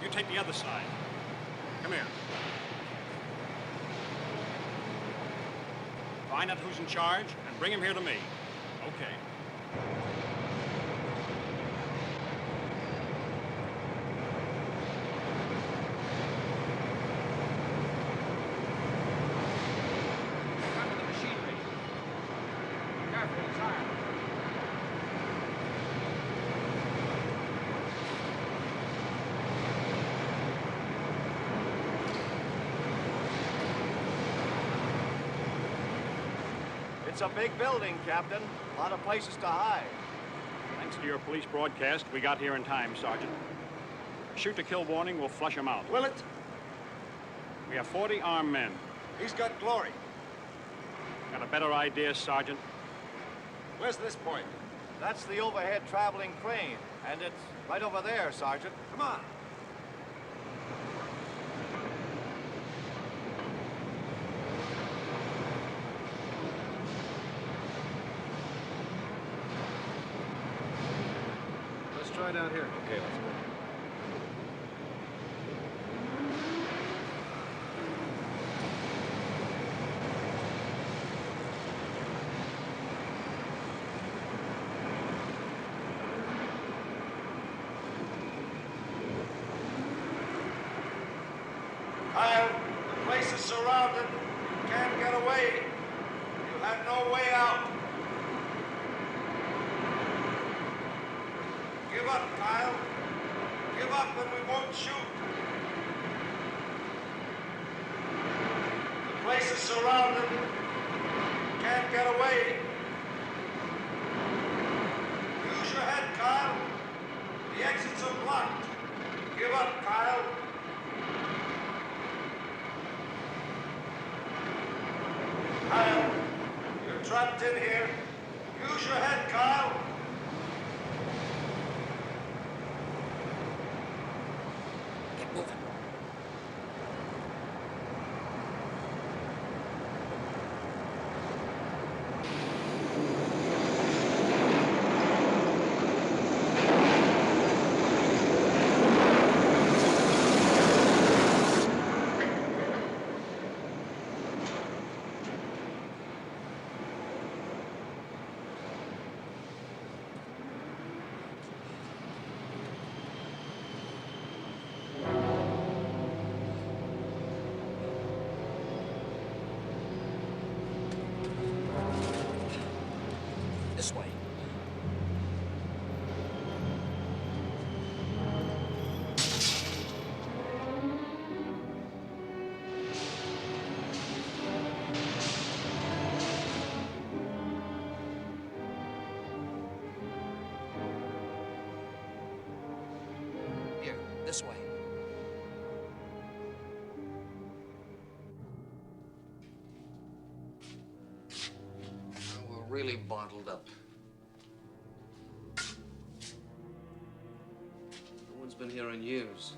You take the other side. Come here. Find out who's in charge and bring him here to me. Okay. It's a big building, Captain. A lot of places to hide. Thanks to your police broadcast, we got here in time, Sergeant. Shoot to kill warning will flush them out. Will it? We have 40 armed men. He's got glory. Got a better idea, Sergeant? Where's this point? That's the overhead traveling crane, and it's right over there, Sergeant. Come on. Let's try down here. Okay, let's go. Kyle, the place is surrounded. You can't get away. You have no way out. Give up, Kyle. Give up and we won't shoot. The place is surrounded. You can't get away. Use your head, Kyle. The exits are blocked. Give up, Kyle. Kyle, you're trapped in here. Use your head, Kyle. Get moving. This way. Here, this way. We're really bottled up. No one's been here in years.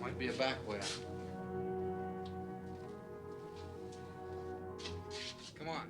Might be a back way out. Come on.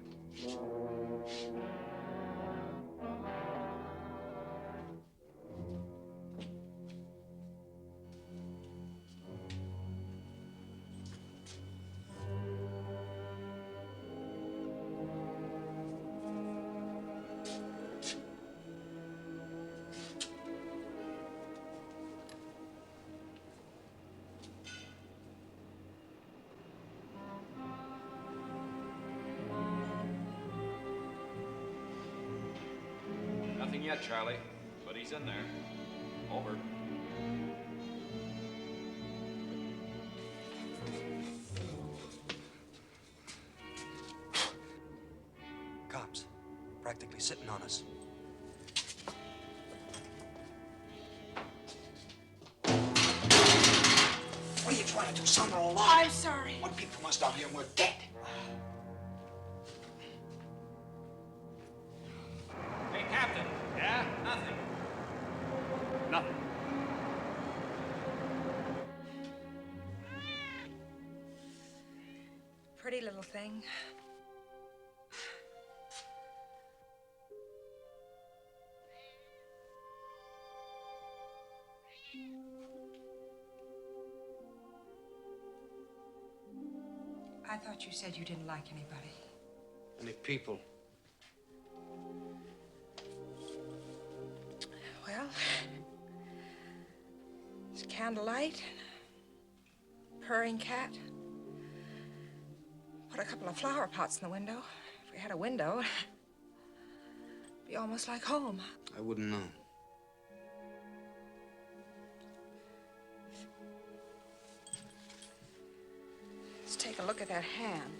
Nothing yet, Charlie, but he's in there. Over. Cops, practically sitting on us. What are you trying to do, son or alive? I'm sorry. What people must down here and we're dead. Hey, Captain. Yeah? Nothing. Nothing. Pretty little thing. I thought you said you didn't like anybody. Any people? Well, it's candlelight, purring cat, Put a couple of flower pots in the window. If we had a window, it'd be almost like home. I wouldn't know. Let's take a look at that hand.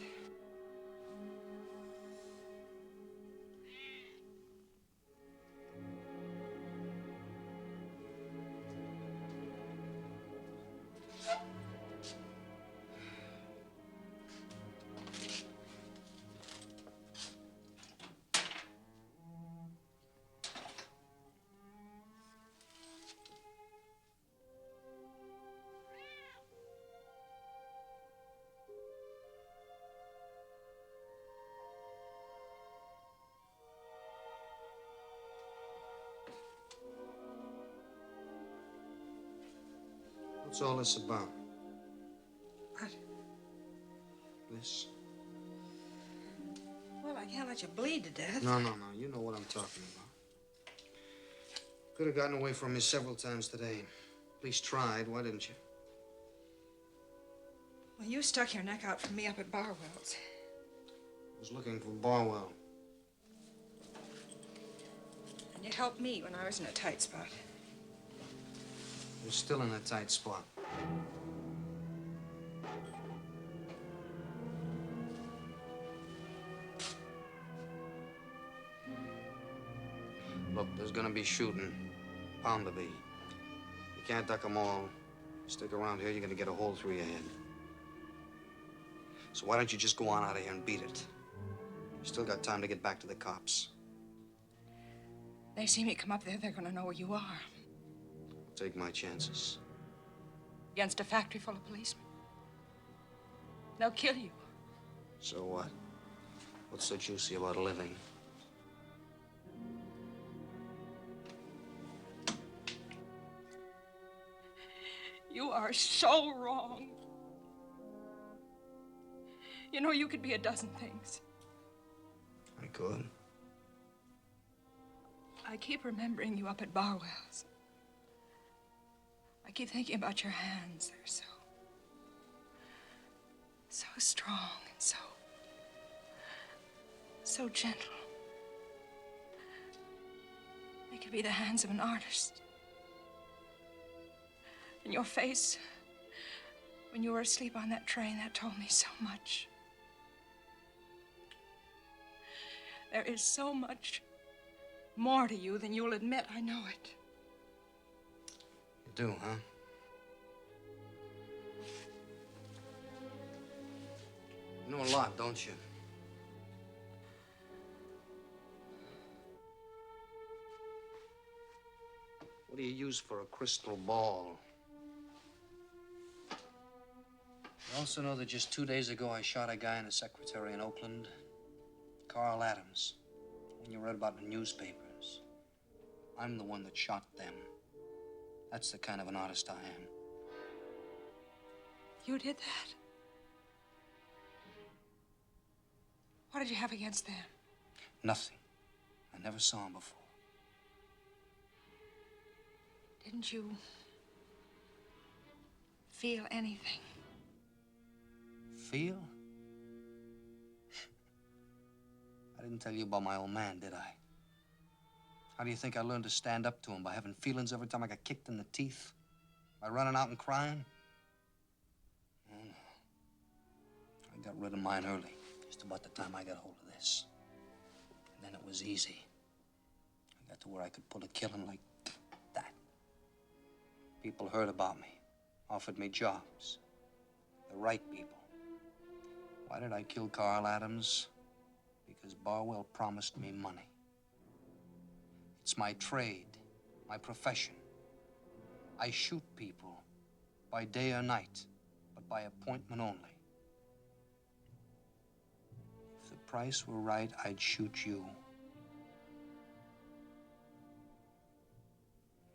What's all this about? What? This? Well, I can't let you bleed to death. No. You know what I'm talking about. Could have gotten away from me several times today. At least tried. Why didn't you? Well, you stuck your neck out for me up at Barwell's. I was looking for Barwell. And you helped me when I was in a tight spot. You're still in a tight spot. Look, there's gonna be shooting. Bound to be. You can't duck them all. Stick around here, you're gonna get a hole through your head. So why don't you just go on out of here and beat it? You still got time to get back to the cops. They see me come up there, they're gonna know where you are. Take my chances. Against a factory full of policemen. They'll kill you. So what? What's so juicy about living? You are so wrong. You know, you could be a dozen things. I could. I keep remembering you up at Barwell's. I keep thinking about your hands. They're so strong and so gentle. They could be the hands of an artist. And your face, when you were asleep on that train, that told me so much. There is so much more to you than you'll admit. I know it. You do, huh? You know a lot, don't you? What do you use for a crystal ball? You also know that just 2 days ago I shot a guy and a secretary in Oakland, Carl Adams, one you read about in the newspapers. I'm the one that shot them. That's the kind of an artist I am. You did that? What did you have against them? Nothing. I never saw him before. Didn't you feel anything? Feel? I didn't tell you about my old man, did I? How do you think I learned to stand up to him? By having feelings every time I got kicked in the teeth? By running out and crying? Oh, no. I got rid of mine early, just about the time I got hold of this. And then it was easy. I got to where I could pull a killing like that. People heard about me, offered me jobs. The right people. Why did I kill Carl Adams? Because Barwell promised me money. It's my trade, my profession. I shoot people by day or night, but by appointment only. If the price were right, I'd shoot you.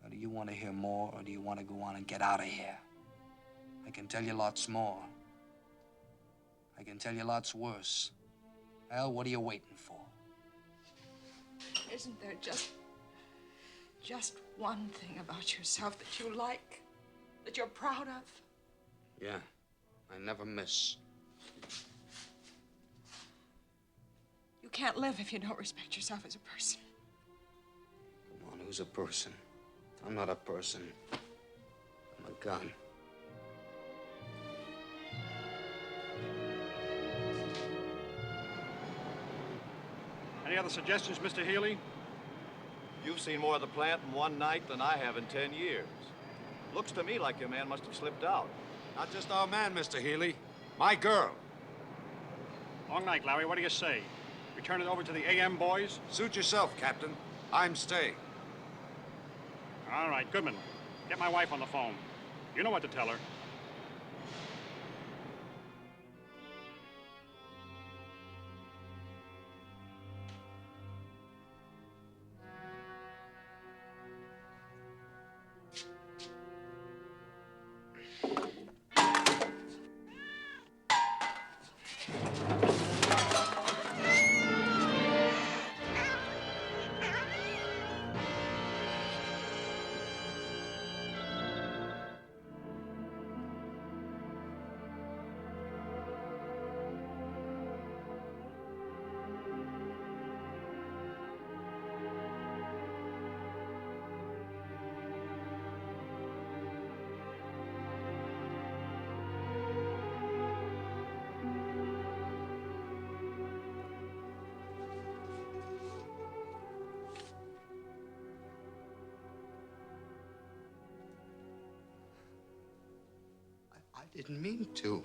Now, do you want to hear more, or do you want to go on and get out of here? I can tell you lots more. I can tell you lots worse. Well, what are you waiting for? Isn't there just one thing about yourself that you like, that you're proud of? Yeah, I never miss. can't live if you don't respect yourself as a person. Come on, who's a person? I'm not a person. I'm a gun. Any other suggestions, Mr. Healy? You've seen more of the plant in one night than I have in 10 years. Looks to me like your man must have slipped out. Not just our man, Mr. Healy. My girl. Long night, Larry. What do you say? We turn it over to the AM boys? Suit yourself, Captain. I'm staying. All right, Goodman. Get my wife on the phone. You know what to tell her. I didn't mean to.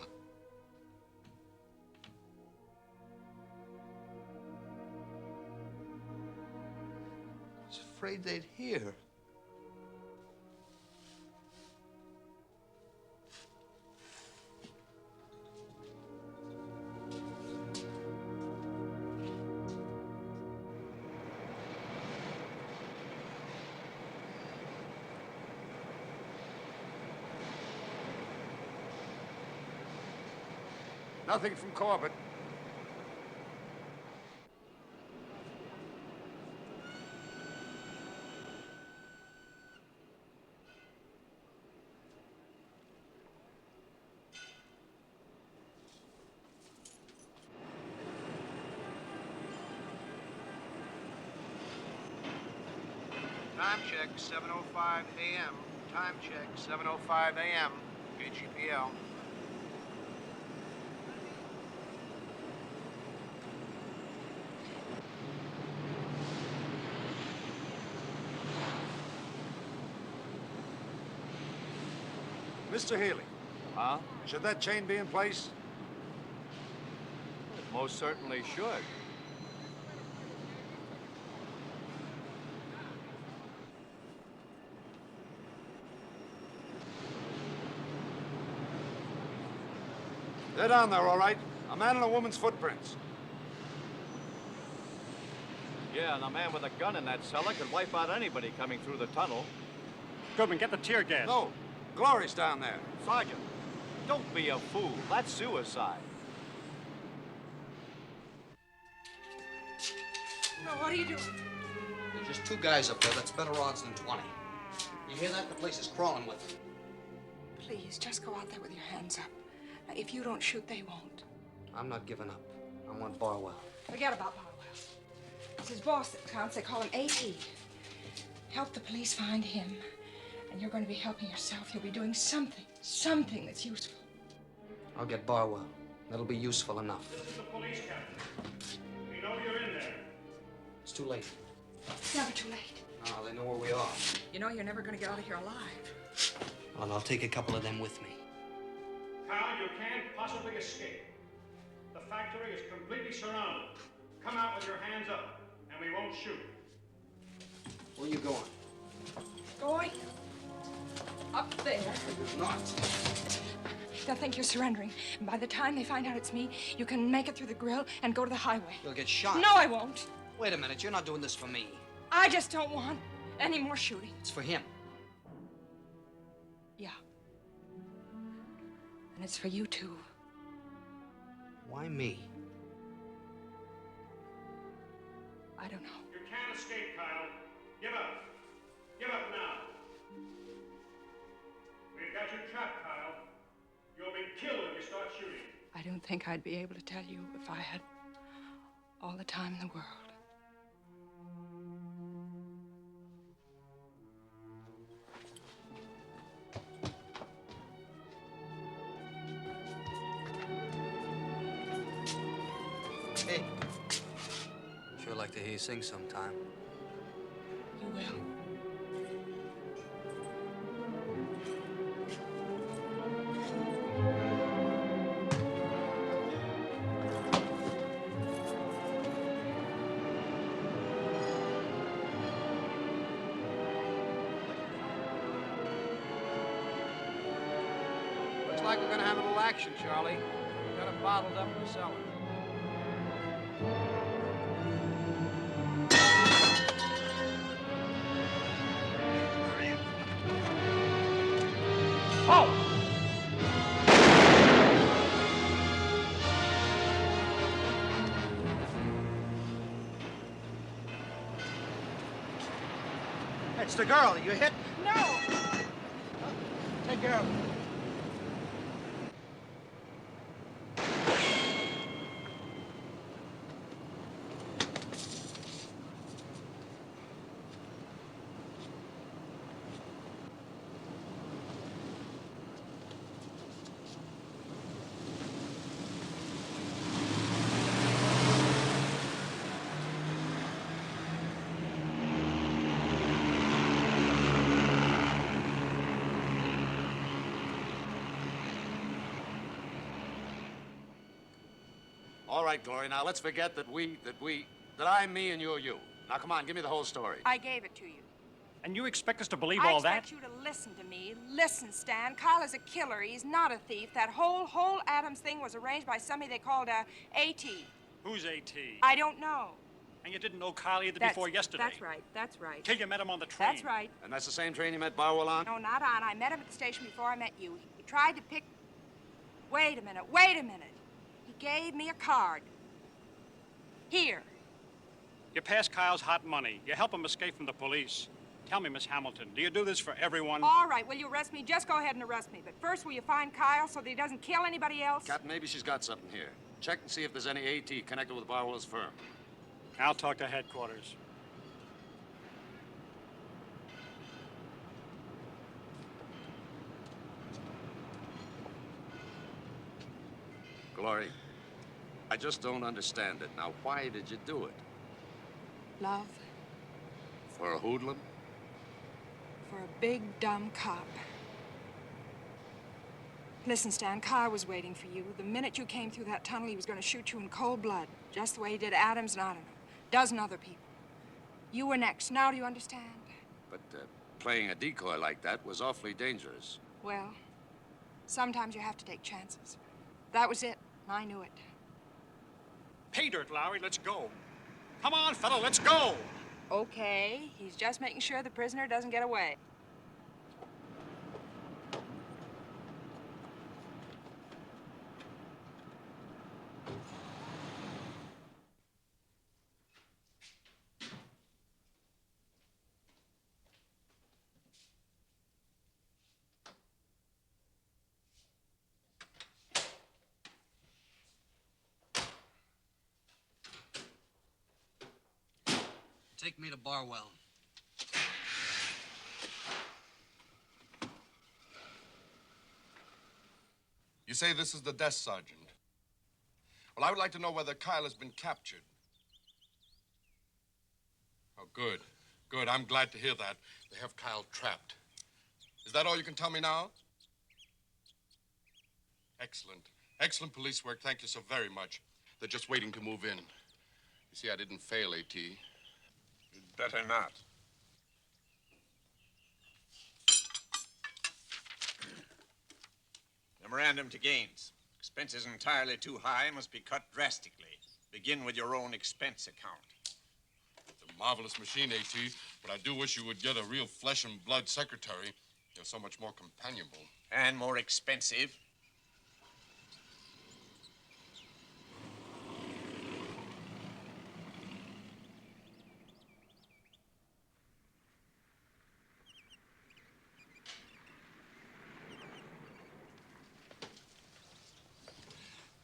I was afraid they'd hear. Nothing from Corbett. Time check, 7:05 a.m. Time check, 7:05 a.m. KGPL. Mr. Healy. Huh? Should that chain be in place? It most certainly should. They're down there, all right. A man and a woman's footprints. Yeah, and a man with a gun in that cellar could wipe out anybody coming through the tunnel. Goodman, get the tear gas. No, Glory's down there. Sergeant, don't be a fool. That's suicide. No, what are you doing? There's just 2 guys up there. That's better odds than 20. You hear that? The place is crawling with them. Please, just go out there with your hands up. Now, if you don't shoot, they won't. I'm not giving up. I want Barwell. Forget about Barwell. It's his boss that counts. They call him A.T. Help the police find him. And you're going to be helping yourself. You'll be doing something that's useful. I'll get Barwell. That'll be useful enough. This is the police captain. We know you're in there. It's too late. It's never too late. No, they know where we are. You know you're never going to get out of here alive. Well, I'll take a couple of them with me. Kyle, you can't possibly escape. The factory is completely surrounded. Come out with your hands up, and we won't shoot. Where are you going? Going up there. Not. They'll think you're surrendering. And by the time they find out it's me, you can make it through the grill and go to the highway. You'll get shot. No, I won't. Wait a minute. You're not doing this for me. I just don't want any more shooting. It's for him. Yeah. And it's for you, too. Why me? I don't know. You can't escape, Kyle. Give up. Give up now. We've got you trapped, Kyle. You'll be killed if you start shooting. I don't think I'd be able to tell you if I had all the evidence. But I know. All right, Kyle. You've got your man. Now, all the time in the world. Hey. Sure like to hear you sing sometime. You will. Looks like we're gonna have a little action, Charlie. Got it bottled up in the cellar. Oh! It's the girl you hit. No! Take care of her. All right, Glory, now let's forget that I'm me and you're you. Now, come on, give me the whole story. I gave it to you. And you expect us to believe I all that? expect you to listen to me. Listen, Stan. Kyle is a killer. He's not a thief. That whole Adams thing was arranged by somebody they called A.T. Who's A.T.? I don't know. And you didn't know Kyle either before yesterday? That's right. That's right. Till you met him on the train? That's right. And that's the same train you met Barwell on? No, not on. I met him at the station before I met you. He tried to pick... Wait a minute. Wait a minute. He gave me a card. Here. You pass Kyle's hot money. You help him escape from the police. Tell me, Miss Hamilton, do you do this for everyone? All right, will you arrest me? Just go ahead and arrest me. But first, will you find Kyle so that he doesn't kill anybody else? Captain, maybe she's got something here. Check and see if there's any AT connected with Barwell's firm. I'll talk to headquarters. Glory, I just don't understand it. Now, why did you do it? Love For a hoodlum? for a big, dumb cop. Listen, Stan, Kyle was waiting for you. The minute you came through that tunnel, he was going to shoot you in cold blood, just the way he did Adams and, I don't know, a dozen other people. You were next. Now do you understand? But playing a decoy like that was awfully dangerous. Well, sometimes you have to take chances. That was it. I knew it. Pay dirt, Lowry. Let's go. Come on, fella, let's go. Okay. He's just making sure the prisoner doesn't get away. Take me to Barwell. You say this is the desk sergeant? Well, I would like to know whether Kyle has been captured. Oh, good. Good. I'm glad to hear that. They have Kyle trapped. Is that all you can tell me now? Excellent. Excellent police work. Thank you so very much. They're just waiting to move in. You see, I didn't fail, A.T. You'd better not. Memorandum to Gaines. Expenses entirely too high must be cut drastically. Begin with your own expense account. It's a marvelous machine, A.T., but I do wish you would get a real flesh and blood secretary. You're so much more companionable. And more expensive.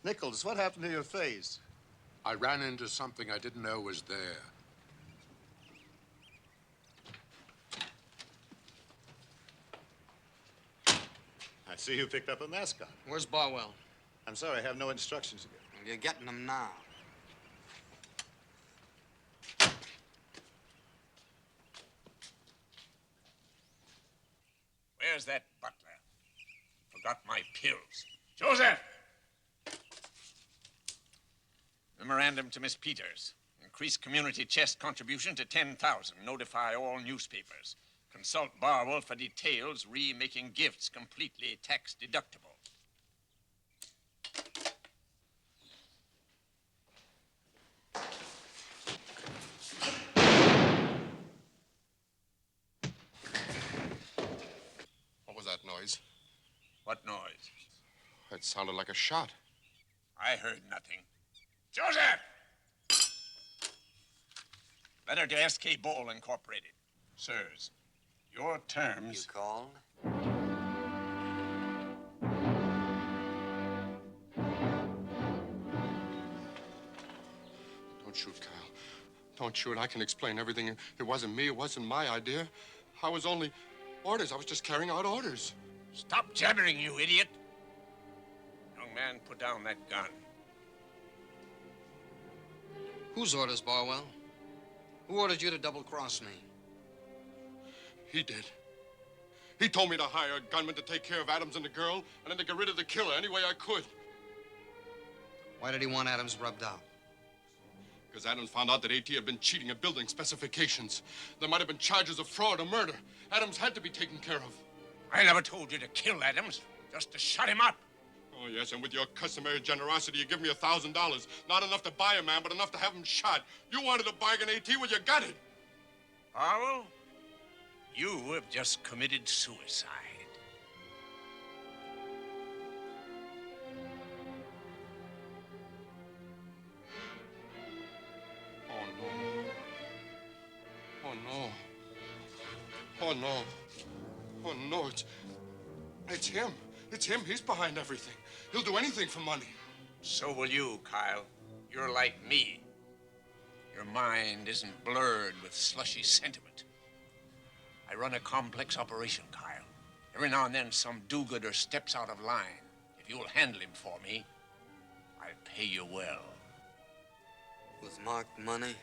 Nichols, what happened to your face? I ran into something I didn't know was there. I see you picked up a mascot. Where's Barwell? I'm sorry, I have no instructions to give. Well, you're getting them now. Where's that butler? Forgot my pills. Joseph! Memorandum to Miss Peters. Increase community chest contribution to 10,000. Notify all newspapers. Consult Barwell for details. Remaking gifts completely tax deductible. What was that noise? What noise? It sounded like a shot. I heard nothing. Joseph! Letter to S.K. Bowl Incorporated. Sirs, your terms... You called? Don't shoot, Kyle. Don't shoot. I can explain everything. It wasn't me. It wasn't my idea. I was only orders. I was just carrying out orders. Stop jabbering, you idiot. Young man, put down that gun. Whose orders, Barwell? Who ordered you to double-cross me? He did. He told me to hire a gunman to take care of Adams and the girl, and then to get rid of the killer any way I could. Why did he want Adams rubbed out? Because Adams found out that A.T. had been cheating at building specifications. There might have been charges of fraud or murder. Adams had to be taken care of. I never told you to kill Adams, just to shut him up. Oh, yes, and with your customary generosity, you give me $1,000. Not enough to buy a man, but enough to have him shot. You wanted to bargain, A.T., well, you got it. Powell, you have just committed suicide. Oh, no. Oh, no. Oh, no. Oh, no, it's him. It's him. He's behind everything. He'll do anything for money. So will you, Kyle. You're like me. Your mind isn't blurred with slushy sentiment. I run a complex operation, Kyle. Every now and then, some do-gooder steps out of line. If you'll handle him for me, I'll pay you well. With marked money?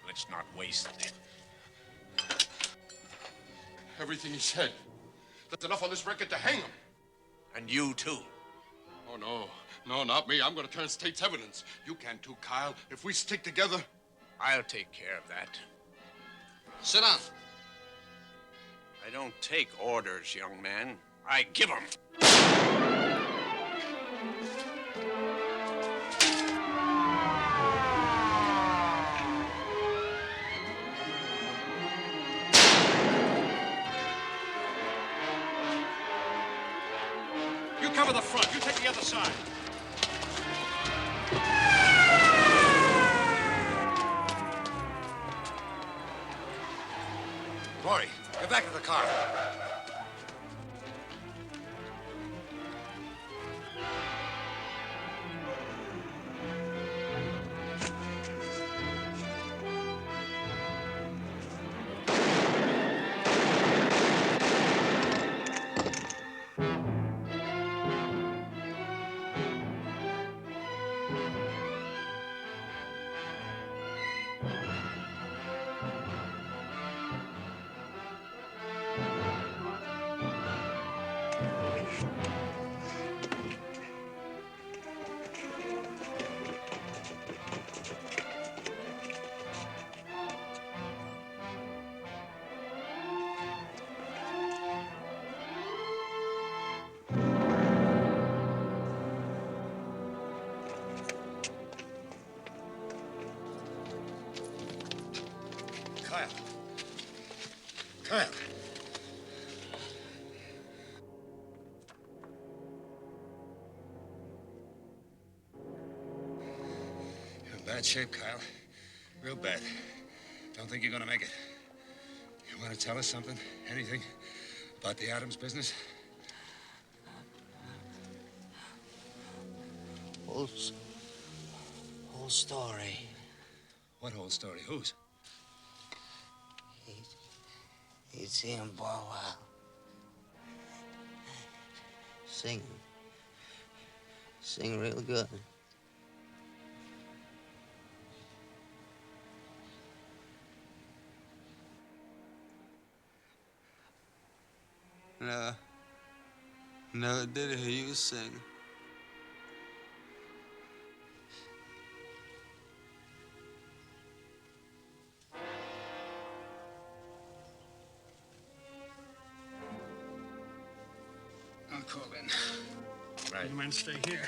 Let's not waste it. Everything he said. There's enough on this record to hang him. And you, too. Oh, no. No, not me. I'm going to turn state's evidence. You can, too, Kyle. If we stick together... I'll take care of that. Sit down. I don't take orders, young man. I give them. You cover the front. You take the other side. Rory, get back to the car. Kyle. Kyle. You're in bad shape, Kyle. Real bad. Don't think you're gonna make it. You want to tell us something? Anything about the Adams business? Wolves. story. What whole story? Whose? He'd see him for a while. Sing real good. Never did hear you sing. I'll call in. Right. You men stay here.